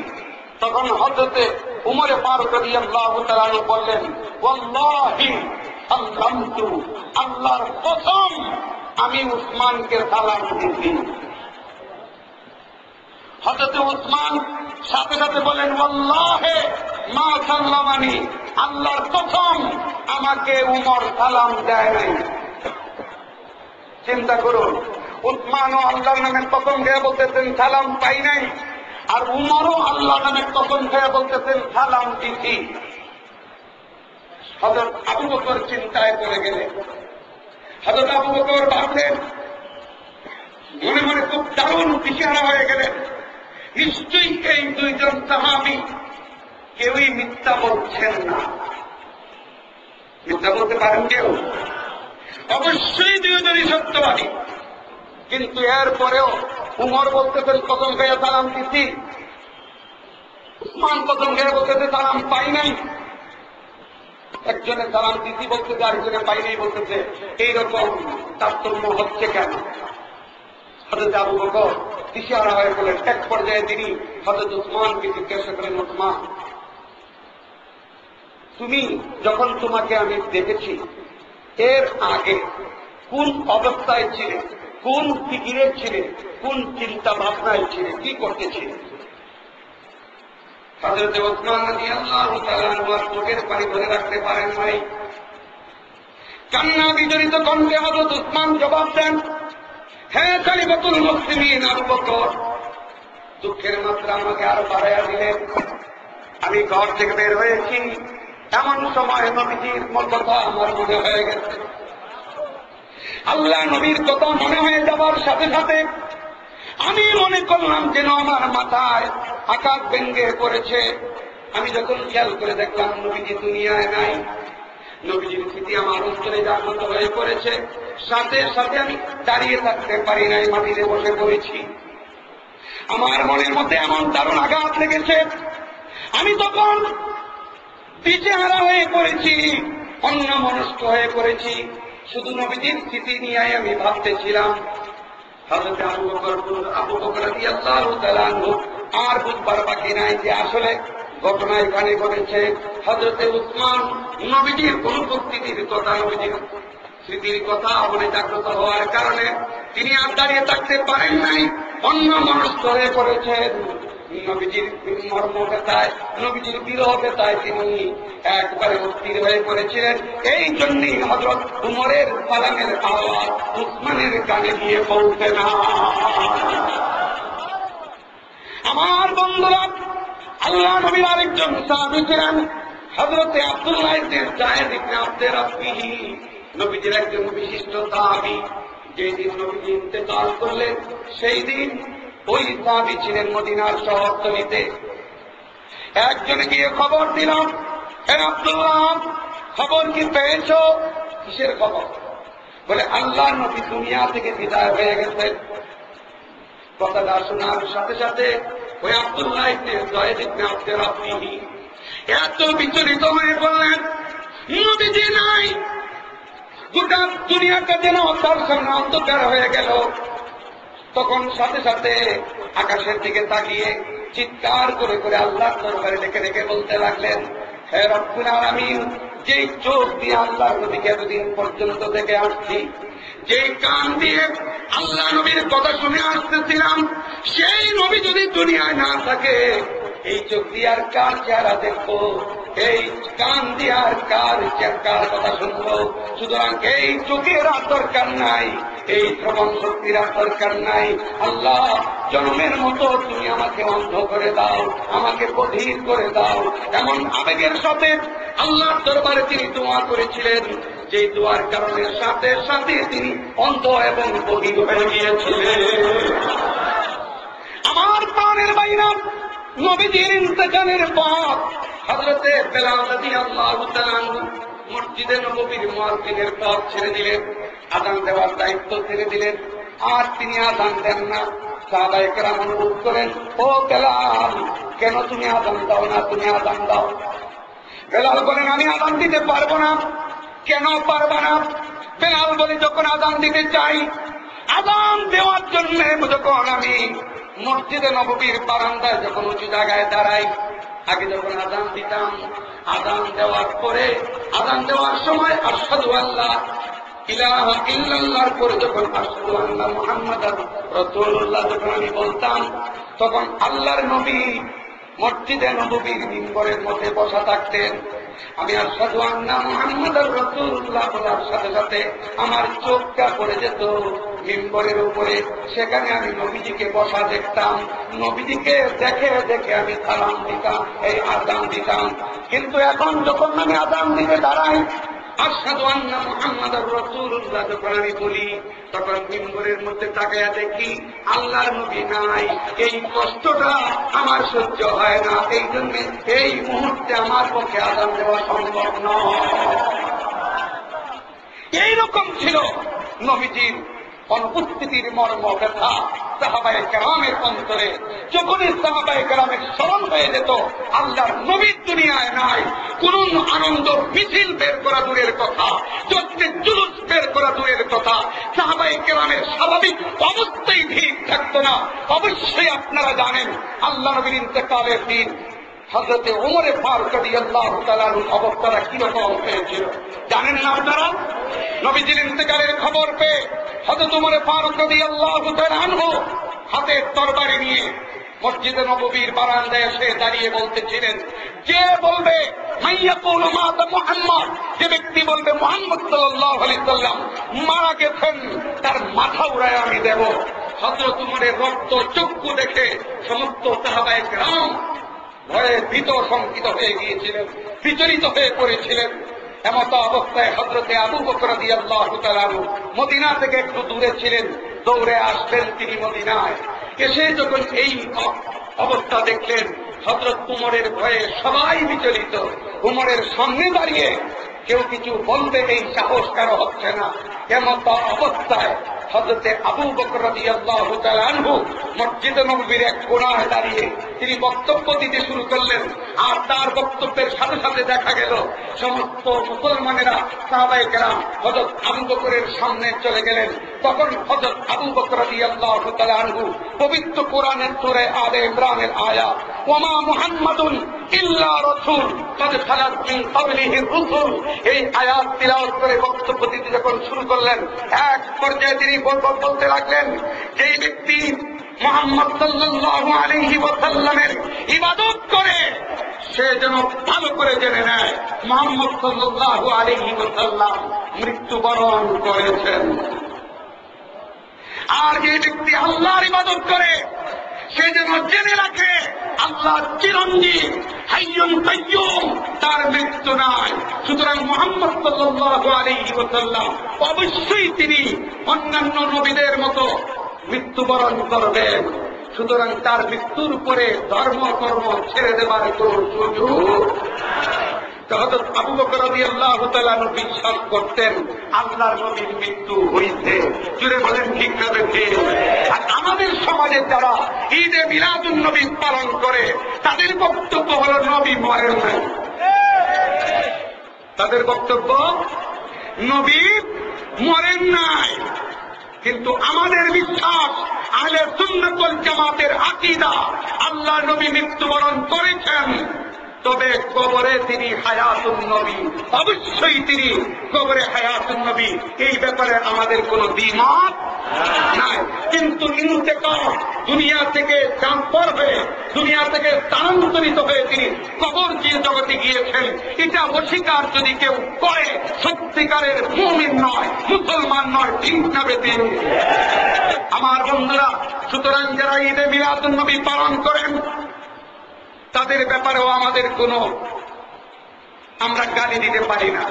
তখন হযরতে উমরে ফারুক রাদিয়াল্লাহু তাআলা বললেন, ওয়াল্লাহি সাল্লামতু, আল্লাহর কসম আমি উসমানকে সালাম দিয়েছি। হযরত উসমান সাথে সাথে বলেন, ওয়াল্লাহি মা সাল্লামানি, আল্লাহর কসম আমাকে উমর সালাম দেয় নাই। চিন্তা করুন, উসমানও আল্লাহর নামে কসম খেয়ে বলতেছেন সালাম পাই নাই, আর উমরও আল্লাহর নামে কসম খেয়ে বলতেছেন সালাম দিছি। হযরত আবু বকর চিন্তায় পড়ে গেলেন। হযরত আবু বকর ভাবলেন, মনে মনে খুব দারুণ দিশেহারা হয়ে গেলেন, নিশ্চয়ই এই দুইজন সাহাবী কেউই মিথ্যা বলছেন না। মিথ্যা বলতে পারেন কেউ? অবশ্যই দুইজনই সত্যবাদী। কিন্তু এরপরেও উমর বলতেছেন প্রথম গায়ে সালাম দিচ্ছি, উসমান প্রথম গায়ে বলতেছে সালাম পাই নাই। একজনের সালাম দিচ্ছি বলতেছে, আরেকজনে পাই নাই বলতেছে। এইরকম তারতম্য হচ্ছে কেন? হযরত আবু বকর দিশেহারা হয়ে গেলেন। এক পর্যায়ে তিনি হযরত উসমানকে জিজ্ঞাসা করেন, উসমান, তুমি যখন তোমাকে আমি দেখেছি এর আগে কোন অবস্থায় ছিলে, কোন ফিকিরে ছিলে, কোন চিন্তা ভাবনায় ছিলে, কি করতেছিলে? হযরত উসমান রাদিয়াল্লাহু তাআলা আনহু চোখের পানি ধরে রাখতে পারেন নাই। কান্না বিজড়িত কণ্ঠে হযরত উসমান জবাব দেন, হে খলিফাতুল মুসলিমিন আবু বকর, দুঃখের মাত্রা আমাকে আরো বাড়াইয়া দিলেন। আমি ঘর থেকে বের হয়েছি, এমন সময় নবীজির কথা আমার মনে হয়ে গেছে। আল্লাহ নবীর কথা মনে হয়ে যাবার সাথে সাথে আমি মনে করলাম যেন আমার মাথায় আকাশ ভেঙে পড়েছে। আমি যখন খেয়াল করে দেখলাম নবীজি দুনিয়ায় নাই, নবীজির স্মৃতি আমার অন্তরে জাগ্রত হয়ে পড়েছে। সাথে সাথে আমি দাঁড়িয়ে থাকতে পারি নাই, মাটিতে বসে পড়েছি। আমার মনের মধ্যে এমন দারুণ আঘাত লেগেছে, আমি তখন দিশেহারা হয়ে পড়েছি, অন্যমনস্ক হয়ে পড়েছি। শুধু নবীজির স্মৃতি নিয়ে আমি ভাবতেছিলাম। হযরত আবু বকর রাদিয়াল্লাহু তাআলা আনহু আর বুঝবার বাকি নাই যে আসলে ঘটনা এখানে ঘটেছে। হযরত উসমান নবীজির অনুপস্থিতির কথা, নবীজির স্মৃতির কথা মনে জাগ্রত হওয়ার কারণে তিনি আর দাঁড়িয়ে থাকতে পারেন নাই, অন্যমনস্ক হয়ে পড়েছেন। নবীজির মর্মব্যথায়, নবীজির বিরহ ব্যথায় তিনি একবারে অস্থির হয়ে পড়েছিলেন। এই জন্যই হযরত উমরের সালামের আওয়াজ উসমানের কানে গিয়ে পৌঁছে না। আমার বন্ধুরা, আল্লাহ নবীর আরেকজন সাহাবী ছিলেন হযরতে আব্দুল্লাহ ইবনে যায়েদ ইবনে আব্দে রাব্বিহি, নবীজির একজন বিশিষ্ট সাহাবী। যেদিন নবীজি ইন্তেকাল করলেন সেই দিন ওই সাহাবী ছিলেন মদিনার শহরতলিতে। একজন গিয়ে খবর দিলাম, হে আব্দুল্লাহ, খবর কি পেয়েছ? কিসের খবর? বলে আল্লাহ নবী দুনিয়া থেকে বিদায় হয়ে গেছেন। কথাটা শোনার সাথে সাথে ওই আব্দুল্লাহ ইবনে যায়েদ ইবনে আব্দে রাব্বিহি এত বিচলিত হয়ে বললেন, নবীজি নাই। গোটা দুনিয়াটা যেন তার সামনে অন্ধকার হয়ে গেল। তখন সাথে সাথে আকাশের দিকে তাকিয়ে চিৎকার করে করে আল্লাহর দরবারে ডেকে ডেকে বলতে লাগলেন, হে রব্বুল আলামিন, যেই চোখ দিয়ে আল্লাহর নবীকে এতদিন পর্যন্ত দেখে আসছি, যেই কান দিয়ে আল্লাহ নবীর কথা শুনে আসতেছিলাম, সেই নবী যদি দুনিয়ায় না থাকে, এই চোখ দিয়ে আর কার চেহারা দেখবো? এই কান দিয়ে আর কার কথা শুনবো? সুতরাং এই চোখের আর দরকার নাই, এই শ্রবণ শক্তির আর দরকার নাই। আল্লাহ, জন্মের মতো তুমি আমাকে অন্ধ করে দাও, আমাকে বধির করে দাও। এমন আবেগের সাথে আল্লাহর দরবারে তিনি দোয়া করেছিলেন, যে দোয়ার কারণে সাথে সাথে তিনি অন্ধ এবং বধির হয়ে গিয়েছিলেন। আমার প্রাণের বাইরা, নবীজির ইন্তেকালের পর হযরতে বেলাল রাদিয়াল্লাহু তাআলা মসজিদে নববীর মুয়াজ্জিনের পদ ছেড়ে দিলেন, আযান দেওয়ার দায়িত্ব ছেড়ে দিলেন। আর তিনি আযান দেন না। সাহাবায়ে কেরাম অনুরোধ করেন, ও বেলাল, কেন তুমি আযান দাও না? তুমি আযান দাও। বেলাল বলেন, আমি আযান দিতে পারবো না। কেন পারবা না? বেলাল বলে, যখন আযান দিতে চাই, আযান দেওয়ার জন্য যখন আমি মসজিদে নববীর বারান্দায় যখন উঁচু জায়গায় দাঁড়াই, আগে যখন আযান দিতাম, আযান দেওয়ার পরে, আযান দেওয়ার সময় আশহাদু আল্লা ইলাহা ইল্লাল্লাহর পরে যখন আশহাদু আন্না মুহাম্মাদার রাসূলুল্লাহ যখন আমি বলতাম, তখন আল্লাহর নবী মসজিদে নববীর মিম্বরের মধ্যে বসা থাকতেন। আমি আশহাদু আন্না মুহাম্মাদুর রাসূলুল্লাহ বলার সাথে সাথে আমার চোখটা পড়ে যেত মিম্বরের উপরে। সেখানে আমি নবীজিকে বসা দেখতাম, নবীজিকে দেখে দেখে আমি সালাম দিতাম, এই আযান দিতাম। কিন্তু এখন যখন আমি আযান দিতে দাঁড়াই, আশহাদু আন্না মুহাম্মাদুর রাসূলুল্লাহ যখন আমি বলি, তখন মিম্বরের মধ্যে তাকায়া দেখি আল্লাহর নবী নাই। এই কষ্টটা আমার সহ্য হয় না, এই জন্য এই মুহূর্তে আমার পক্ষে আযান দেওয়া সম্ভব নয়। এইরকম ছিল নবীজির অনুপস্থিতির মর্ম ব্যথা সাহাবায়ে কেরামের অন্তরে। যখনই সাহাবায়ে কেরামের স্মরণ হয়ে যেত আল্লাহর নবী দুনিয়ায় নাই, কোন আনন্দ মিছিল বের করা দূরের কথা, যজ্ঞের জুলুস বের করা দূরের কথা, সাহাবায়ে কেরামের স্বাভাবিক অবস্থাই ঠিক থাকতো না। অবশ্যই আপনারা জানেন আল্লাহ নবীর ইন্তেকালের দিন হযরতে ওমর ফারুক রাদিয়াল্লাহু তাআলার অবস্থাটা কিরকম হয়েছিল জানেন না আপনারা? নবীজির ইন্তেকালের খবর পেয়ে হযরত ওমর ফারুক রাদিয়াল্লাহু তাআলা আনহু হাতে তরবারি নিয়ে মসজিদে নববীর বারান্দায় এসে দাঁড়িয়ে বলতেছিলেন, যে বলবে মাইয়াকুলু মাতা মুহাম্মদ, যে ব্যক্তি বলবে মুহাম্মদ সাল্লাল্লাহু আলাইহি সাল্লাম মারা গেছেন, তার মাথা উড়ায় আমি দেব। হযরত ওমরের রক্ত চক্ষু দেখে সমস্ত সাহাবায়ে কেরাম ভয়ে ভীত শঙ্কিত হয়ে গিয়েছিলেন, বিচলিত হয়ে পড়েছিলেন। এমত অবস্থায় হযরতে আবু বকর রাদিয়াল্লাহু তাআলা মদিনা থেকে একটু দূরে ছিলেন, দৌড়ে আসলেন তিনি মদিনায়। এসে যখন এই অবস্থা দেখলেন, হযরত উমরের ভয়ে সবাই বিচলিত। উমরের সামনে দাঁড়িয়ে কেউ কিছু বলবে এই সাহস কারো হচ্ছে না। এমত অবস্থায় হযরতে আবু বকর রাদিয়াল্লাহু তাআলা আনহু মসজিদে নববীর এক কোণায় দাঁড়িয়ে তিনি বক্তব্য দিতে শুরু করলেন। আর তার বক্তব্যের সাথে সাথে দেখা গেল সমস্ত মুসলমানেরা সাহাবায়ে কেরাম হযরত আবু বকরের সামনে চলে গেলেন। তখন হযরত আবু বকর রাদিয়াল্লাহু তাআলা আনহু পবিত্র কোরআনের সূরা আলে ইমরানের আয়াত ওমা মুহাম্মাদুন ইল্লা রাসূল কাদ খালাত মিন ক্বাবলিহির রুসুল, এই আয়াত তিলাওয়াত করে বক্তব্য দিতে যখন শুরু করলেন, এক পর্যায়ে তিনি বলতে লাগলেন, যেই ব্যক্তি মুহাম্মদ সাল্লাল্লাহু আলাইহি ওয়াসাল্লামের ইবাদত করে সে যেন ভালো করে জেনে নেয় মুহাম্মদ সাল্লাল্লাহু আলাইহি ওয়াসাল্লাম মৃত্যুবরণ করেছেন। আর যে ব্যক্তি আল্লাহর ইবাদত করে সে যেন জেনে রাখে আল্লাহ চিরঞ্জীব, হাইয়ুন কাইয়্যুম, তার মৃত্যু নাই। সুতরাং মুহাম্মদ সাল্লাল্লাহু আলাইহি ওয়াসাল্লাম অবশ্যই তিনি অন্যান্য নবীদের মতো মৃত্যুবরণ করবেন। সুতরাং তার মৃত্যুর উপরে ধর্ম কর্ম ছেড়ে দেবার কোন সুযোগ। হযরত আবু বকর রাদিয়াল্লাহু তাআলা বিশ্বাস করতেন আল্লাহর নবীর মৃত্যু হইছে। জুড়ে বলেন ঠিক না ঠিক? আর আমাদের সমাজে যারা ঈদে মিলাদুন নবী পালন করে তাদের বক্তব্য হলো নবী মরেন নাই। তাদের বক্তব্য নবী মরেন নাই। কিন্তু আমাদের বিশ্বাস আহলে সুন্নাত ওয়াল জামাতের আকীদা আল্লাহ নবী মৃত্যুবরণ করেছেন, তবে কবরে তিনি হায়াতুন নবী, অবশ্যই তিনি কবরে হায়াতুন নবী। এই ব্যাপারে আমাদের কোনো দ্বিমত নাই। কিন্তু ইন্তেকাল দুনিয়া থেকে ট্রান্সফার হয়ে দুনিয়া থেকে স্থানান্তরিত হয়ে তিনি কবর দিয়ে জগতে গিয়েছেন, এটা অস্বীকার যদি কেউ করে সত্যিকারের মুমিন নয়, মুসলমান নয়। ঠিক না বেঠিক আমার বন্ধুরা? সুতরাং যারা ঈদে মিলাদুন নবী পালন করেন তাদের ব্যাপারেও আমাদের আমরা গালি দিতে পারি না।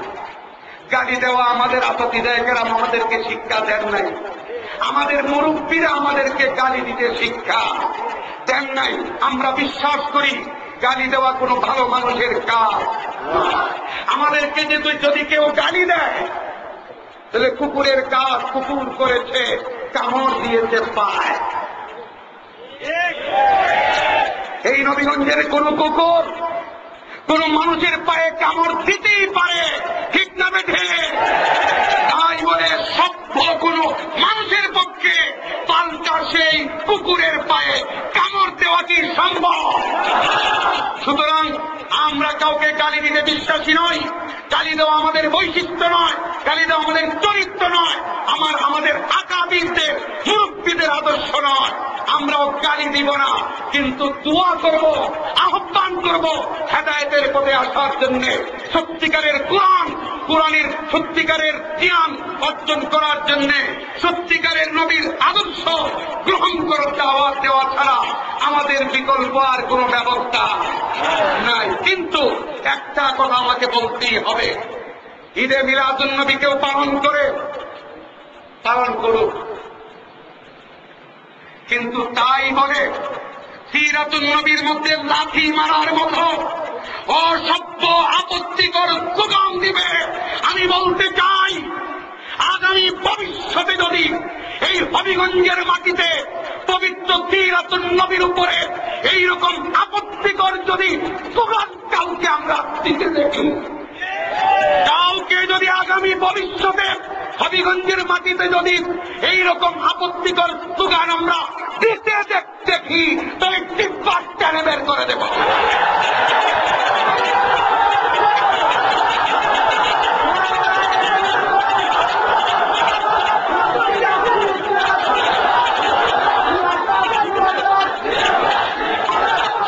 গালি দেওয়া আমাদের আতিদায়কেরা আমাদেরকে শিক্ষা দেন নাই। আমাদের মুরব্বীরা আমাদেরকে গালি দিতে শিক্ষা দেন নাই। আমরা বিশ্বাস করি গালি দেওয়া কোনো ভালো মানুষের কাজ। আমাদেরকে যদি কেউ গালি দেয় তাহলে কুকুরের কাজ কুকুর করেছে, কামড় দিয়েছে পায়। এই নবীগঞ্জের কোন কুকুর কোন মানুষের পায়ে কামড় দিতেই পারে, ঠিক না বেঠে? তাই বলে সভ্য কোন মানুষের পক্ষে পাল্টা সেই কুকুরের পায়ে কামড় দেওয়া কি সম্ভব? সুতরাং আমরা কাউকে গালি দিতে বিশ্বাসী নই। গালি দেওয়া আমাদের বৈশিষ্ট্য নয়, গালি দেওয়া আমাদের চরিত্র নয়, আমাদের আকাবিরদের মুরব্বীদের আদর্শ নয়। আমরাও গালি দিব না, কিন্তু দোয়া করব, আহ্বান আহ্বান করব হেদায়েতের পথে আসার জন্য, সত্যিকারের কোরআনের সত্যিকারের জ্ঞান অর্জন করার জন্য, সত্যিকারের নবীর আদর্শ গ্রহণ করার দাওয়াত দেওয়া ছাড়া আমাদের বিকল্প আর কোনো ব্যবস্থা নাই। কিন্তু একটা কথা আমাকে বলতেই হবে, ঈদে মিলাদুন নবী কেউ পালন করুক, কিন্তু তাই বলে সিরাতুন নবীর মধ্যে লাথি মারার মতো অসভ্য আপত্তিকর স্লোগান দিবে। আমি বলতে চাই, আগামী ভবিষ্যতে যদি এই হবিগঞ্জের মাটিতে পবিত্র সিরাতুন নবীর উপরে এইরকম আপত্তিকর যদি স্লোগান কাউকে আমরা দিতে দেখি, কাউকে যদি আগামী ভবিষ্যতে হবিগঞ্জের মাটিতে যদি এইরকম আপত্তিকর স্লোগান আমরা দিতে দেখি, তাহলে টিপ্পার টেনে বের করে দেব।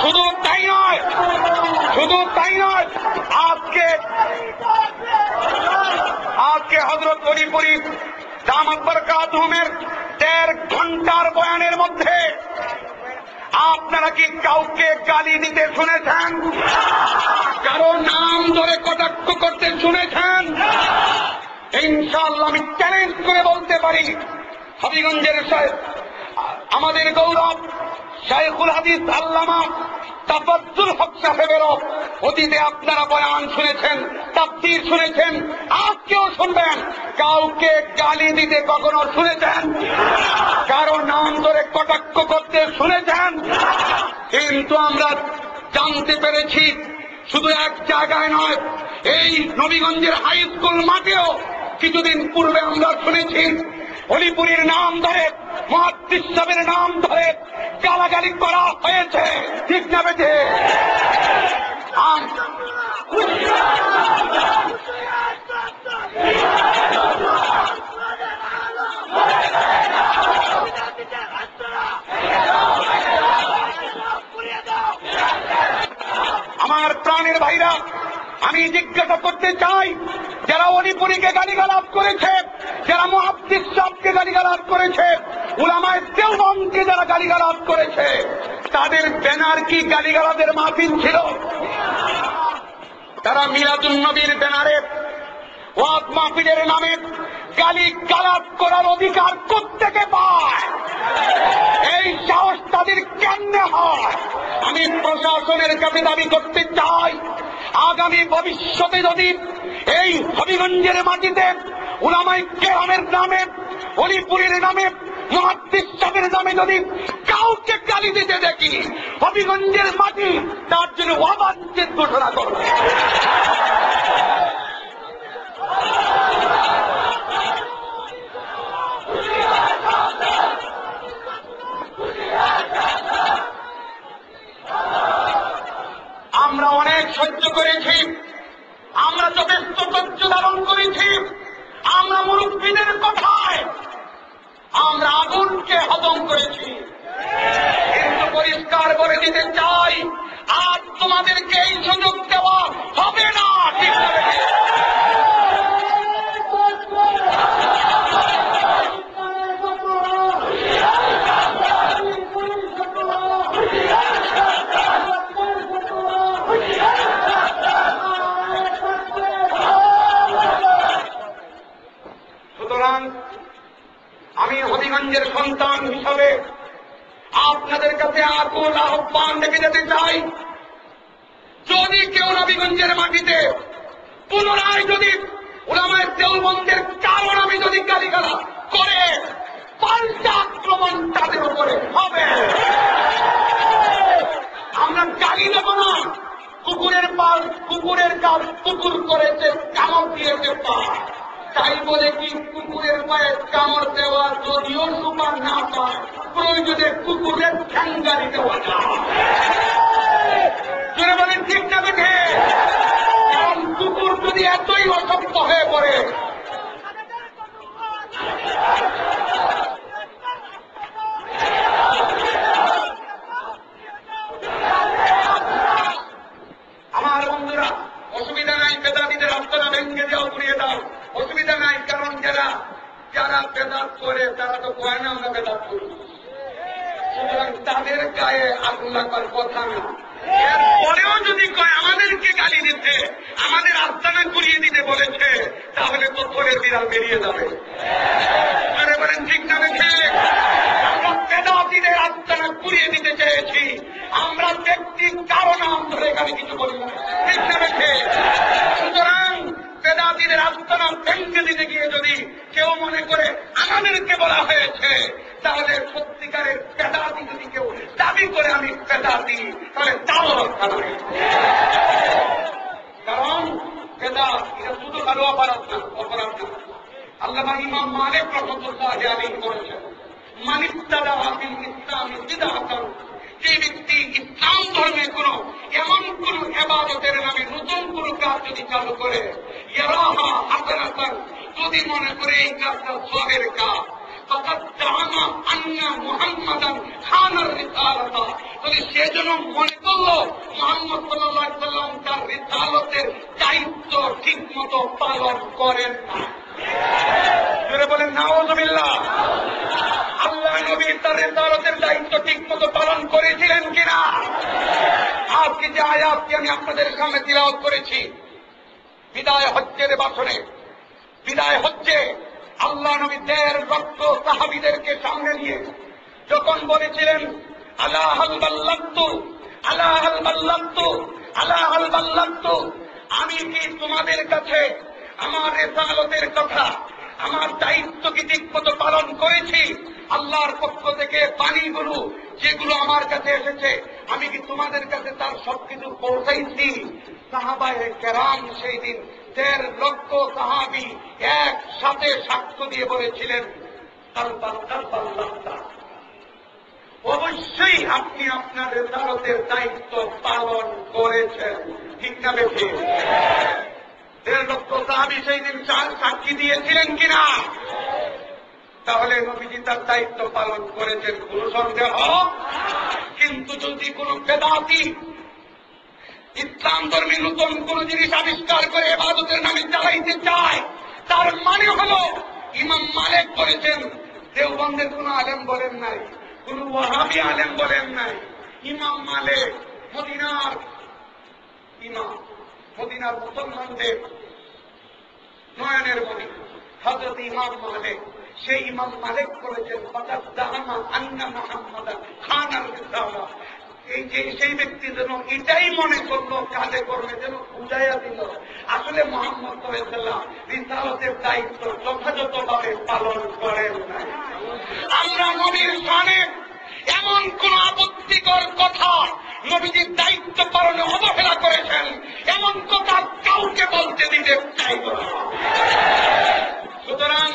শুধু তাই নয়, আজকে হযরত অলিপুরী দামাত বরকাতুহুমের ১.৫ ঘন্টার বয়ানের মধ্যে আপনারা কি কাউকে গালি দিতে শুনেছেন? কারো নাম ধরে কটাক্ষ করতে শুনেছেন? ইনশাআল্লাহ আমি চ্যালেঞ্জ করে বলতে পারি, হবিগঞ্জের আমাদের গৌরব শাইখুল হাদিস আল্লামা তাফাজ্জুল হক সাহেবেরও অতীতে আপনারা বয়ান শুনেছেন, তাফসীর শুনেছেন, আজকেও শুনবেন। কাউকে গালি দিতে কখনো শুনেছেন? কারো নাম ধরে কটাক্ষ করতে শুনেছেন? কিন্তু আমরা জানতে পেরেছি শুধু এক জায়গায় নয়, এই নবীগঞ্জের হাই স্কুল মাঠেও কিছুদিন পূর্বে আমরা শুনেছি অলিপুরীর নাম ধরে, মুহাদ্দিস সাহেবের নাম ধরে গালাগালি করা হয়েছে। ঠিক না বেঠে? আমার প্রাণের ভাইরা, আমি জিজ্ঞাসা করতে চাই, যারা অলিপুরীকে গালিগালাজ করেছে, যারা মুহাদ্দিস সাহেবকে গালিগালাজ করেছে, উলামায়ে দেওবন্দকে যারা গালিগালাজ করেছে, তাদের ব্যানার কি গালিগালাজের মাহফিল ছিল? তারা মিলাদুন নবীর ব্যানারে ওয়াজ মাহফিলের নামে গালিগালাজ করার অধিকার কোত্থেকে পায়? এই সাহস তাদের কেমনে হয়? আমি প্রশাসনের কাছে দাবি করতে চাই, আগামী ভবিষ্যতে যদি এই হবিগঞ্জের মাটিতে উলামায়ে কেরামের নামে, অলিপুরীর নামে, মুহাদ্দিস সাহেবের নামে যদি কাউকে গালি দিতে দেখি, হবিগঞ্জের মাটি তার জন্য অবাঞ্ছিত ঘোষণা করবে। আমরা অনেক সহ্য করেছি, আমরা যথেষ্ট ধৈর্য ধারণ করেছি, আমরা মুরব্বীদের কথায় আমরা আগুনকে হজম করেছি। কিন্তু পরিষ্কার করে দিতে চাই, আজ তোমাদেরকে এই সুযোগ দেওয়া হবে না। ঠিক করে সুতরাং আমি হবিগঞ্জের সন্তান হিসাবে আপনাদের কাছে আকুল আহ্বান রেখে যেতে চাই, যদি কেউ নবীগঞ্জের মাটিতে পুনরায় যদি উলামায়ে দেওবন্দের কারণ আমি যদি গালিগালাজ করে, পাল্টা আক্রমণ তাদের উপরে হবে। আমরা গালি দেব না। কুকুরের কাজ কুকুর করেছে, কামড় দিয়েছে পা, তাই বলে কি কুকুরের পায়ে কামড় দেওয়া যদিও সুপার না পায়, প্রয়োজনে কুকুরের ঠ্যাঙ্গারি দেওয়া যায়। বলেন ঠিক না বেঠে? কারণ কুকুর যদি এতই অসভ্য হয়ে পড়ে, যারা বেদাত করে তারা তো কয় না আমরা বেদাত করি, সুতরাং তাদের গায়ে আগুন লাগবার কথা না। এরপরেও যদি কয় আমাদেরকে গালি দিতে, আমাদের আস্তানা ঘুরিয়ে দিতে বলেছে, তাহলে তো থরের বিড়াল বেরিয়ে যাবে। বলেন ঠিক না? দেখে আমরা বেদাতীদের আস্তানা ঘুরিয়ে দিতে চেয়েছি, আমরা ব্যক্তি কারো নাম ধরে এখানে কিছু বলি না, ঠিক না? দেখে সুতরাং বেদাতীদের আস্তানা ভেঙে দিতে গিয়ে যদি কেউ মনে করে আমাদেরকে বলা হয়েছে, তাহলে সত্যিকারের বেদাতি যদি কেউ দাবি করে আমি বেদাতি, তাহলে তাও রক্ষা নয়। কারণ বেদাত এটা শুধু কারো অপরাধ না, অপরাধ না। আল্লামা ইমাম মালিক রাহমাতুল্লাহ আলাইহি বলেছেন, মান ইবতাদা ফিল ইসলামি বিদআতান, যে ব্যক্তি ইসলাম ধর্মে কোন এমন কোন ইবাদতের নামে নতুন কোন কাজ যদি চালু করে, ইয়ারাহা হাসানাতান, যদি মনে করে এই কাজটা সওয়াবের কাজ, ফাকাদ জাআমা আন্না মুহাম্মাদান খানার রিসালাতা, যদি সেজন্য মনে করলো মুহাম্মদ সাল্লাল্লাহু আলাইহি ওয়াসাল্লাম তার রিসালাতের দায়িত্ব ঠিকমতো পালন করেন না। জোরে বলেন নাউযুবিল্লাহ। আল্লাহ নবী তার রিসালাতের দায়িত্ব ঠিকমতো পালন করেছিলেন কিনা? আজকে যে আয়াতটি আমি আপনাদের সামনে তিলাওয়াত করেছি, বিদায় হজ্জের বাসনে, বিদায় হচ্ছে আল্লাহ নবী 1.5 লক্ষ সাহাবীদেরকে সামনে নিয়ে যখন বলেছিলেন, আলা হাল বাল্লাগতু, আলা হাল বাল্লাগতু, আলা হাল বাল্লাগতু, আমি কি তোমাদের কাছে আমার রিসালাতের কথা, আমার দায়িত্ব কি ঠিকমতো পালন করেছি? আল্লাহর পক্ষ থেকে বাণীগুলো যেগুলো আমার কাছে এসেছে, আমি কি তোমাদের কাছে তার সবকিছু পৌঁছাইছি? সাহাবায়ে কেরাম সেই দিন 1.5 লক্ষ সাহাবী একসাথে সাক্ষ্য দিয়ে বলেছিলেন, অবশ্যই আপনি আপনার রিসালাতের দায়িত্ব পালন করেছেন, ঠিক না বেশি? 1.5 লক্ষ সাহাবী সেই দিন সাক্ষী দিয়েছিলেন কিনা? তাহলে নবীজি তার দায়িত্ব পালন করেছেন, কোন সন্দেহ। কিন্তু যদি কোন বেদাতি ইসলাম ধর্মে নতুন কোন জিনিস আবিষ্কার করে ইবাদতের নামে চালাইতে চায়, তার মানে হলো ইমাম মালিক বলেছেন, দেওবন্দের কোন আলেম বলেন নাই, কোন ওয়াহাবি আলেম বলেন নাই, ইমাম মালিক মদিনার ইমাম, মদিনার মুসলমানদের নয়নের মণি হযরত ইমাম মালিক, সেই ইমাম মালিক করেছেন, ফাকাদ জাআমা আন্না মুহাম্মাদান খানার রিসালা, এই যে সেই ব্যক্তি যেন এটাই মনে করলো কাজে করবে, যেন বুঝাইয়া দিল আসলে মুহাম্মদ সাল্লাল্লাহু আলাইহি ওয়াসাল্লাম রিসালাতের দায়িত্ব যথাযথভাবে পালন করেন নাই। আমরা নবীর শানে এমন কোন আপত্তিকর কথা, নবীজির দায়িত্ব পালনে অবহেলা করেছেন, এমন কথা কাউকে বলতে দিতে চাইব না। সুতরাং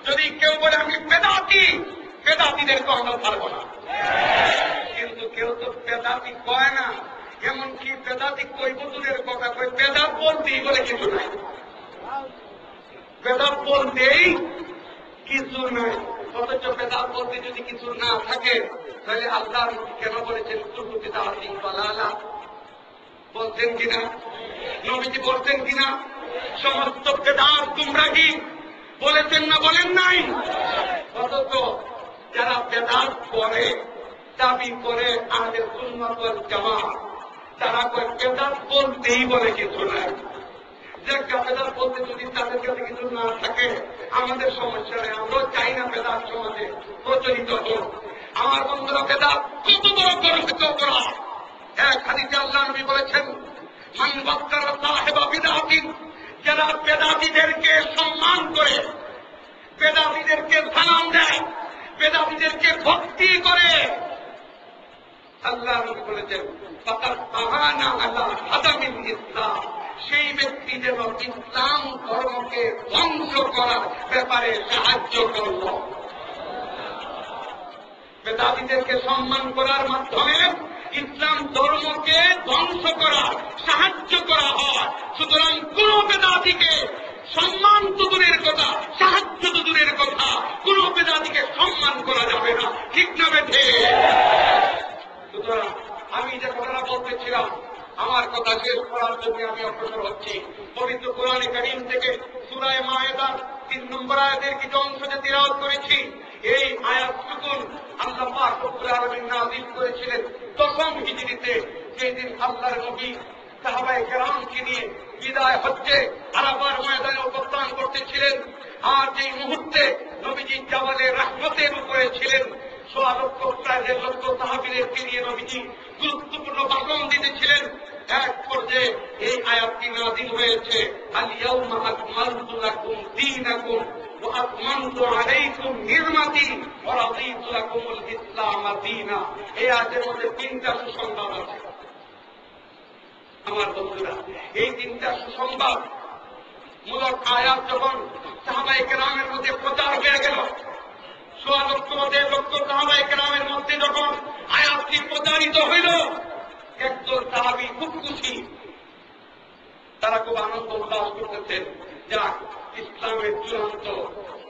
যদি কেউ বলে আমি বেদাতি, বেদাতিদেরকে আমরা পারবো না। কিন্তু কেউ তো বেদাতি কয় না, এমনকি বেদাতি কইব দূরের কথা, কই বেদাত বলতেই বলে কিছু নাই, বেদাত বলতেই কিছু নাই। অথচ বেদাত বলতে যদি কিছু না থাকে, তাহলে আল্লাহ কেন বলেছেন কুল্লু বিদআতিন দালালাহ? বলছেন কিনা? নবীজি বলছেন কিনা সমস্ত বেদাত গুমরাহি? বলেছেন না বলেন নাই? অথচ যারা বেদাত করে, দাবি করে আমাদের সুন্নাত ওয়াল জামাত, তারা কয় বেদাত বলতেই বলে কিছু নাই। যে বেদাত বলতে যদি তাদের কাছে কিছু না থাকে, আমাদের সমস্যা নেই, আমরাও চাই না বেদাত সমাজে প্রচলিত হোক। আমার বন্ধুরা, বেদাত কত বড় গর্বিত অপরাধ। এক হাদিসে আল্লাহ নবী বলেছেন, মান ওয়াক্কারা সাহিবা বিদআতিন, যারা বেদাতীদেরকে সম্মান করে, বেদাতীদেরকে সালাম দেয়, বেদাতীদেরকে ভক্তি করে, আল্লাহ নবী বলেছেন ফাকাদ আহানা আলা হাদামিল ইসলাম, সেই ব্যক্তি যেন ইসলাম ধর্মকে ধ্বংস করার ব্যাপারে সাহায্য করল। বেদাতীদেরকে সম্মান করার মাধ্যমে ইসলাম ধর্মকে ধ্বংস করার সাহায্য করা হয়। সুতরাং কোন বেদাতীকে সম্মান তো দূরের কথা, সাহায্য তো দূরের কথা, কোন বেদাতীকে সম্মান করা যাবে না, ঠিক না বেঠে? সুতরাং আমি যে কথাটা বলতেছিলাম, আমার কথা শেষ করার জন্য আমি অগ্রসর হচ্ছি। পবিত্র কোরআনে কারীম থেকে সূরা মায়েদার 3 নম্বর আয়াতের কিছু অংশ যে তিলাওয়াত করেছি, এই আয়াতটুকুন আল্লাহ পাক রব্বুল আলামিন নাযিল করেছিলেন 10ম হিজরিতে, যেদিন আল্লাহর নবী সাহাবায়ে কেরামকে নিয়ে বিদায় হজ্জে আরাফার ময়দানে অবস্থান করতেছিলেন। আর যেই মুহূর্তে নবীজি জাবালে রাহমতের উপরে ছিলেন, 1.5 লক্ষ প্রায় 1.5 লক্ষ সাহাবীদেরকে নিয়ে নবীজি গুরুত্বপূর্ণ ভাষণ দিতেছিলেন। এক পর্যায়ে এই আয়াতটি নাযিল হয়েছে, আল ইয়াউমা আকমালতু লাকুম দীনাকুম ওয়া আতমামতু আলাইকুম নি'মাতি ওয়া রাদিতু লাকুমুল ইসলাম দীনা। এই আয়াতের মধ্যে 3টা সুসংবাদ আছে। আমার বন্ধুরা, এই 3টা সুসংবাদ মূলক আয়াত যখন সাহাবায়ে কেরামের মধ্যে প্রচার হয়ে গেল, 1.5 লক্ষ 1.5 লক্ষ সাহাবায়ে কেরামের মধ্যে যখন আয়াতটি প্রচারিত হইল, একজন সাহাবী খুব খুশি, তারা খুব আনন্দ উল্লাস করতেছেন, যা ইসলামের চূড়ান্ত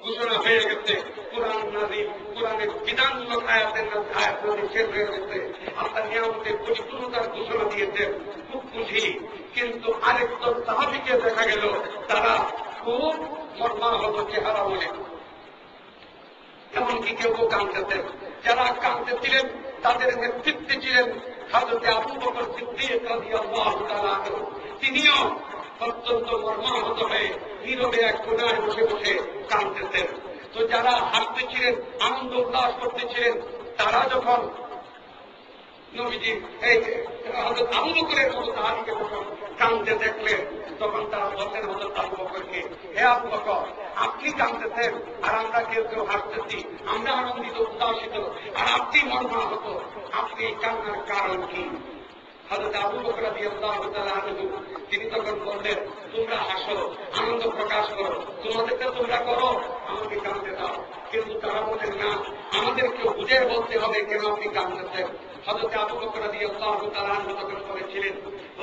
ঘোষণা হয়ে গেছে, কোরআন নাযিল, কোরআনের বিধানমূলক আয়াত নাযিল শেষ হয়ে গেছে, আল্লাহ নিয়ামতের পরিপূর্ণতার ঘোষণা দিয়েছেন, খুব খুশি। কিন্তু আরেকজন সাহাবীকে দেখা গেল তারা খুব মর্মাহত চেহারা বলে, এমনকি কেউ কেউ কাঁদতেছেন। যারা কাঁদতেছিলেন তাদের নেতৃত্বে ছিলেন হযরত আবু বকর সিদ্দিক রাদিয়াল্লাহু তাআলা আনহু। তিনিও অত্যন্ত মর্মাহত হয়ে নীরবে এক কোণায় বসে বসে কাঁদতেছেন। তো যারা হাসতেছিলেন, আনন্দ উল্লাস করতেছিলেন, তারা যখন নবীজি এই হযরত আবু বকরের মতো সাহাবীকে যখন কাঁদতে দেখলেন, তখন তারা বললেন হযরত আবু বকরকে, হে আবু বকর, আপনি কাঁদতেছেন আর আমরা কেউ কেউ হাসতেছি, আমরা আনন্দিত উল্লাসিত, আর আপনি মর্মাহত, আপনি কান্নার কারণ কি? হযরত আবু বকর রাদিয়াল্লাহু তাআলা আনহু তিনি তখন বললেন, তোমরা হাসো, আনন্দ প্রকাশ করো, তোমাদেরকে তোমরা করো, আমাকে কাঁদতে দাও। কিন্তু তারা বলেন, না, আমাদেরকে বুঝে বলতে হবে কেন আপনি কাঁদতেছেন। হযরত আবু বকর রাদিয়াল্লাহু তাআলা আনহু তখন বলেছিলেন,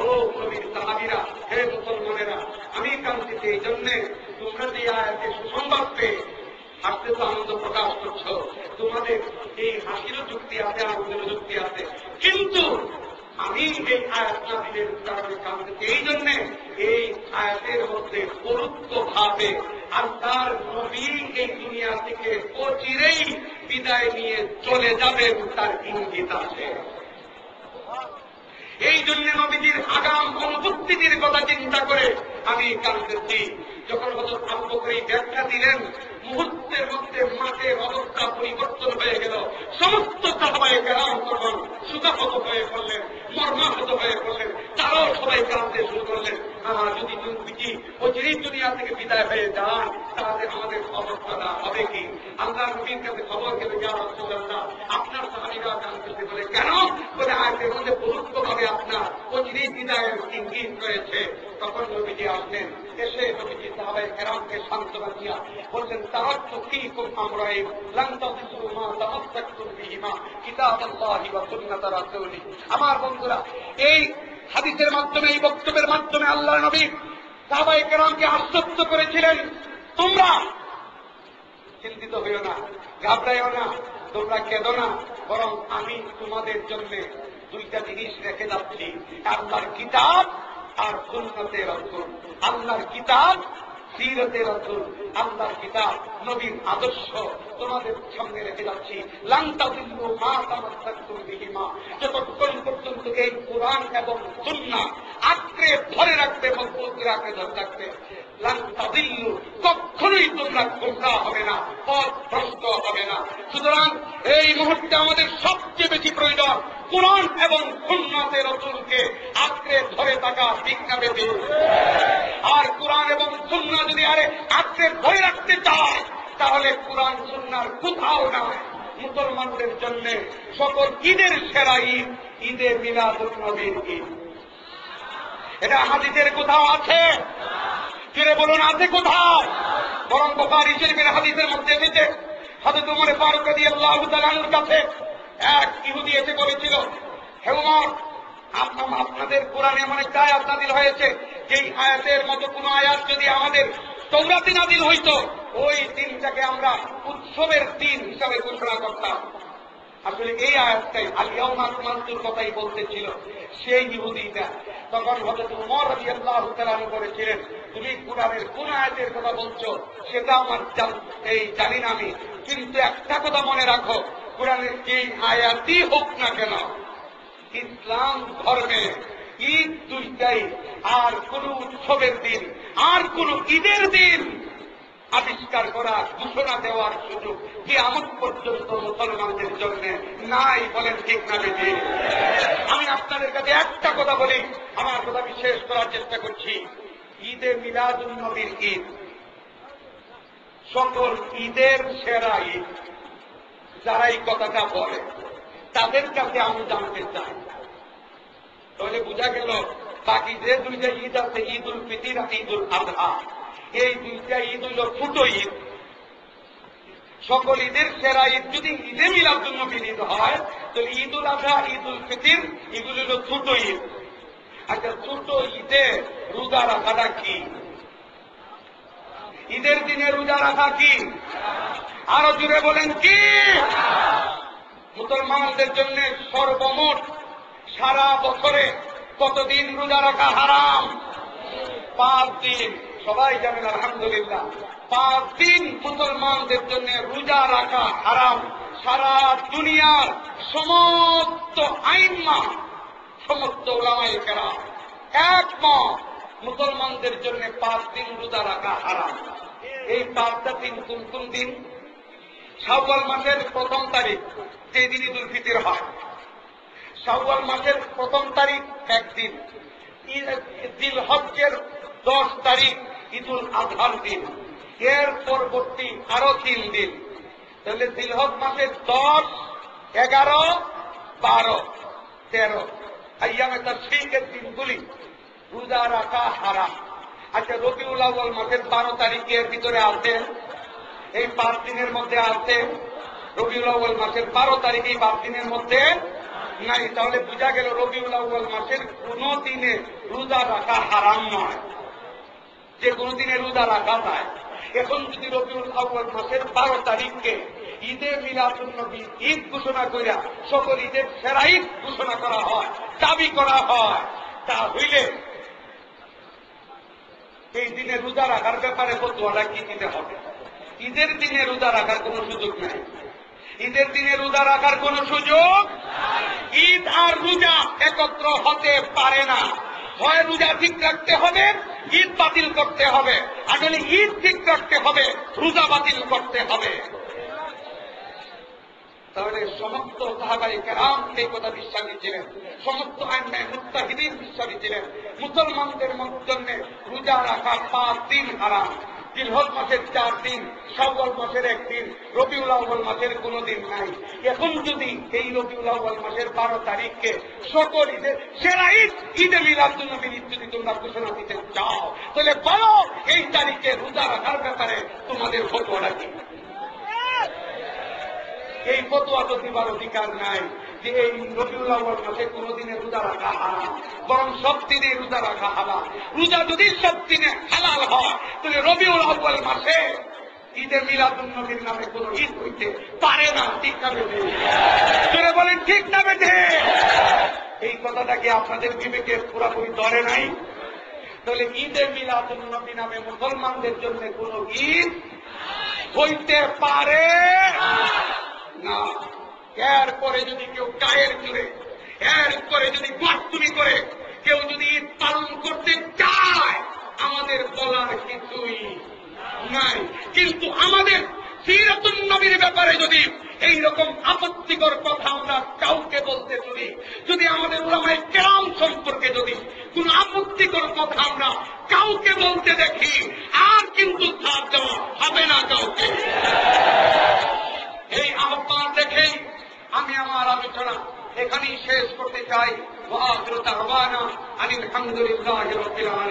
ও নবীর সাহাবীরা, হে মুসলমানেরা, আমি কাঁদতেছি এই জন্যে, তোমরা যে আয়াতের সুসংবাদ পেয়ে হাসতে তো আনন্দ প্রকাশ করছো, তোমাদের এই হাসিরও যুক্তি আছে, আনন্দেরও যুক্তি আছে, কিন্তু আমি এই আয়াত নাযিলের কারণে কাঁদতেছি এই জন্যে, এই আয়াতের মধ্যে পরোক্ষভাবে আল্লাহর নবী এই দুনিয়া থেকে অচিরেই বিদায় নিয়ে চলে যাবেন তার ইঙ্গিত আছে। এই জন্য নবীজির আগাম অনুপস্থিতির কথা চিন্তা করে আমি কাঁদতেছি। যখন হযরত আবু বকর এই ব্যাখ্যা দিলেন, মুহূর্তের মধ্যে মাঠের অবস্থা পরিবর্তন হয়ে গেল। সমস্ত সাহাবায়ে কেরাম তখন শোকাহত হয়ে পড়লেন, মর্মাহত হয়ে পড়লেন, তারাও সবাই কাঁদতে শুরু করলেন, যদি নবীজি অচিরেই দুনিয়া থেকে বিদায় হয়ে যান, তাহলে আমাদের অবস্থাটা হবে কি? আল্লাহর নবীর কাছে খবর গেল, ইয়া রাসূলুল্লাহ, আপনার সাহাবীরা কাঁদতেছে। বলে, কেন? বলে, আয়াতের মধ্যে পরোক্ষভাবে আপনার অচিরেই বিদায়ের ইঙ্গিত রয়েছে। তখন নবীজি আসলেন, এসে নবীজি সাহাবায়ে কেরামকে সান্ত্বনা দিয়া বললেন, তারাক্তু ফীকুম আমরাইন লান তাদিল্লু মা তামাসসাকতুম বিহিমা কিতাবাল্লাহি ওয়া সুন্নাত রাসূলি। আমার বন্ধুরা, এই হাদিসের মাধ্যমে, এই বক্তব্যের মাধ্যমে আল্লাহর নবী সাহাবায়ে কেরামকে আশ্বস্ত করেছিলেন, তোমরা চিন্তিত হইও না, ঘাবড়াইও না, তোমরা কেঁদো না, বরং আমি তোমাদের জন্য 2টা জিনিস রেখে যাচ্ছি, আল্লাহর কিতাব আর সুন্নতে রাসূল। আল্লাহর কিতাব, সিরাতে রাসূল, আল্লাহর কিতাব, নবীর আদর্শ তোমাদের সামনে রেখে যাচ্ছি। লান তাদিল্লু মা তামাসসাকতুম বিহিমা, যতক্ষণ পর্যন্ত এই কোরআন এবং সুন্নাহ আঁকড়ে ধরে রাখবে, মজবুত রাখবে, ধরে রাখবে, লান তাদিল্লু, কখনোই তোমরা গোমরাহ হবে না, পথভ্রষ্ট হবে না। সুতরাং এই মুহূর্তে আমাদের সবচেয়ে বেশি প্রয়োজন কোরআন এবং সুন্নাতের রাসূলকে আঁকড়ে ধরে থাকা, ঠিক না বেঠিক? আর কোরআন এবং সুন্নাহ যদি আরে আঁকড়ে ধরে রাখতে চায়, তাহলে কোরআন সুন্নাহর কোথাও নয়। মুসলমানদের জন্য সকল ঈদের সেরা ঈদ ঈদে মিলাদুন নবীর ঈদ। এটা হাদিসের কোথাও আছে? ফিরে বলুন, আছে কোথাও? বরং বুখারী শরীফের হাদিসের মধ্যে এসেছে, হযরত ওমর ফারুক রাদিয়াল্লাহু তাআলা আনহুর কাছে এক ইহুদি এসে বলেছিল, হে ওমর, আপনাদের কোরআনে এমন একটা আয়াত নাযিল হয়েছে, যেই আয়াতের মতো কোন আয়াত যদি আমাদের তওরাতে নাযিল হইতো, ওই দিনটাকে আমরা উৎসবের দিন হিসাবে ঘোষণা করতাম। আসলে এই আয়াতটাই আল-ইয়াউমা আকমালতুর কথাই বলতেছিল সেই ইহুদিটা। তখন হযরত ওমর রাদিয়াল্লাহু তাআলা বলেছিলেন, তুমি কুরআনের কোন আয়াতের কথা বলছো সেটা আমার জানি না আমি, কিন্তু একটা কথা মনে রাখো, কুরআনের এই আয়াতই হোক না কেন, ইসলাম ধর্মে ঈদ দুইটাই, আর কোন উৎসবের দিন আর কোন ঈদের দিন আবিষ্কার করা, ঘোষণা দেওয়ার সুযোগ কিয়ামত পর্যন্ত মুসলমানদের জন্য নাই। বলেন ঠিক না বেশি? আমি আপনাদের কাছে একটা কথা বলি, আমার কথা আমি শেষ করার চেষ্টা করছি। ঈদে মিলাদুন নবীর ঈদ সকল ঈদের সেরা ঈদ। যারা এই কথাটা বলে তাদের কাছে আমি জানতে চাই, তাহলে বোঝা গেল বাকি যে দুইটা ঈদ আছে, ঈদ উল ফিতর আর ঈদ উল আযহা, এই দুইটা ঈদ হইল ছোট ঈদ। সকল ঈদের সেরা ঈদ যদি ঈদে মিলাদুন নবীর ঈদ হয়, তাহলে ঈদ উল আযহা, ঈদ উল ফিতর এগুলো হল ছোট ঈদ। আচ্ছা, ছোট ঈদে রোজা রাখাটা কি? ঈদের দিনে রোজা রাখা কি? আরো জুড়ে বলেন কি? মুসলমানদের জন্য সর্বমোট সারা বছরে কতদিন রোজা রাখা হারাম? 5 দিন। সবাই জানেন আলহামদুলিল্লাহ, 5 দিন মুসলমানদের জন্য রোজা রাখা হারাম। সারা দুনিয়ার সমস্ত আইম্মা, সমস্ত উলামায়ে কেরাম একমত, মুসলমানদের জন্য 5 দিন রোজা রাখা হারাম। এই 5টা দিন কোন কোন দিন? শাওয়াল মাসের 1ম তারিখ, যেদিন ঈদ উল ফিতর হয়। শাওয়াল মাসের 1ম তারিখ একদিন। জিলহজ্জের 10 তারিখ ঈদ উল আযহার দিন। এর পরবর্তী আরো 3 দিন। তাহলে জিলহজ মাসের 10, 11, 12, 13 আইয়ামে তাশরীকের দিনগুলি রোজা রাখা হারাম। আচ্ছা, রবিউল আউয়াল মাসের 12 তারিখের ভিতরে আছে, এই 5 দিনের মধ্যে আছে। রবিউল আউয়াল মাসের 12 তারিখ এই 5 দিনের মধ্যে নাই। তাহলে বোঝা গেল রবিউল আউয়াল মাসের কোন দিনে রোজা রাখা হারাম নয়, যে কোনো দিনে রোজা রাখা যায়। এখন যদি রবিউল আউয়াল মাসের 12 তারিখকে ঈদে মিলাদুন নবী ঈদ ঘোষণা করিয়া সকল ঈদের সেরা ঈদ ঘোষণা করা হয়, দাবি করা হয়, তা হইলে এই দিনে রোজা রাখার ব্যাপারে ফতোয়াটা কি দিতে হবে? ঈদের দিনে রোজা রাখার কোন সুযোগ নাই। ঈদের দিনে রোজা রাখার কোন সুযোগ? ঈদ আর রোজা একত্র হতে পারে না। হয় রোজা ঠিক রাখতে হবে, ঈদ বাতিল করতে হবে। আসলে ঈদ ঠিক রাখতে হবে, রোজা বাতিল করতে হবে। তাহলে সমস্ত সাহাবায়ে কেরাম এই কথা বিশ্বাসী ছিলেন, সমস্ত আইম্মায়ে মুজতাহিদিন বিশ্বাসী ছিলেন মুসলমানদের জন্য রোজা রাখা 5 দিন হারাম। জিলহজ মাসের 4 দিন, শাওয়াল মাসের 1 দিন, রবিউল আউয়াল মাসের কোন দিন নাই। এখন যদি এই রবিউল আউয়াল মাসের 12 তারিখকে সকল ঈদের সেরা ঈদ, ঈদে মিলাদুন নবীর ঈদ যদি তোমরা ঘোষণা দিতে চাও, তাহলে বলো এই তারিখে রোজা রাখার ব্যাপারে তোমাদের ফতোয়াটা কি? এই ফতোয়া তো দিবার অধিকার নাই যে এই রবিউল আউয়াল মাসে কোনদিনে রোজা রাখা হারাম, বরং সব দিনে রোজা রাখা হালাল। রোজা যদি সব দিনে হালাল হয়, তাহলে রবিউল আউয়াল মাসে ঈদে মিলাদুন নবীর নামে কোন ঈদ হইতে পারে না। ঠিক না বেঠে? তোরা বলেন ঠিক না বেঠে? এই কথাটাকে আপনাদের বিবেকে পুরাপুরি ধরে নাই? তাহলে ঈদে মিলাদুন নবী নামে মুসলমানদের জন্য কোন ঈদ হইতে পারে না। এরপরে যদি কেউ গায়ের জুড়ে, এরপরে যদি মাস্তুমি করে কেউ যদি ঈদ পালন করতে চায়, আমাদের বলার কিছুই নাই। কিন্তু আমাদের সিরাতুন নবীর ব্যাপারে যদি এইরকম আপত্তিকর কথা আমরা কাউকে বলতে শুনি, যদি আমাদের উলামায়ে কেরাম সম্পর্কে যদি কোন আপত্তিকর কথা আমরা কাউকে বলতে দেখি, আর কিন্তু ছাড় দেওয়া হবে না কাউকে। এই আহ্বান দেখেই আমি আমার আলোচনা এখানেই শেষ করতে চাই। ওয়া আখিরু দাওয়ানা আনিল হামদুলিল্লাহি রাব্বিল আলামিন।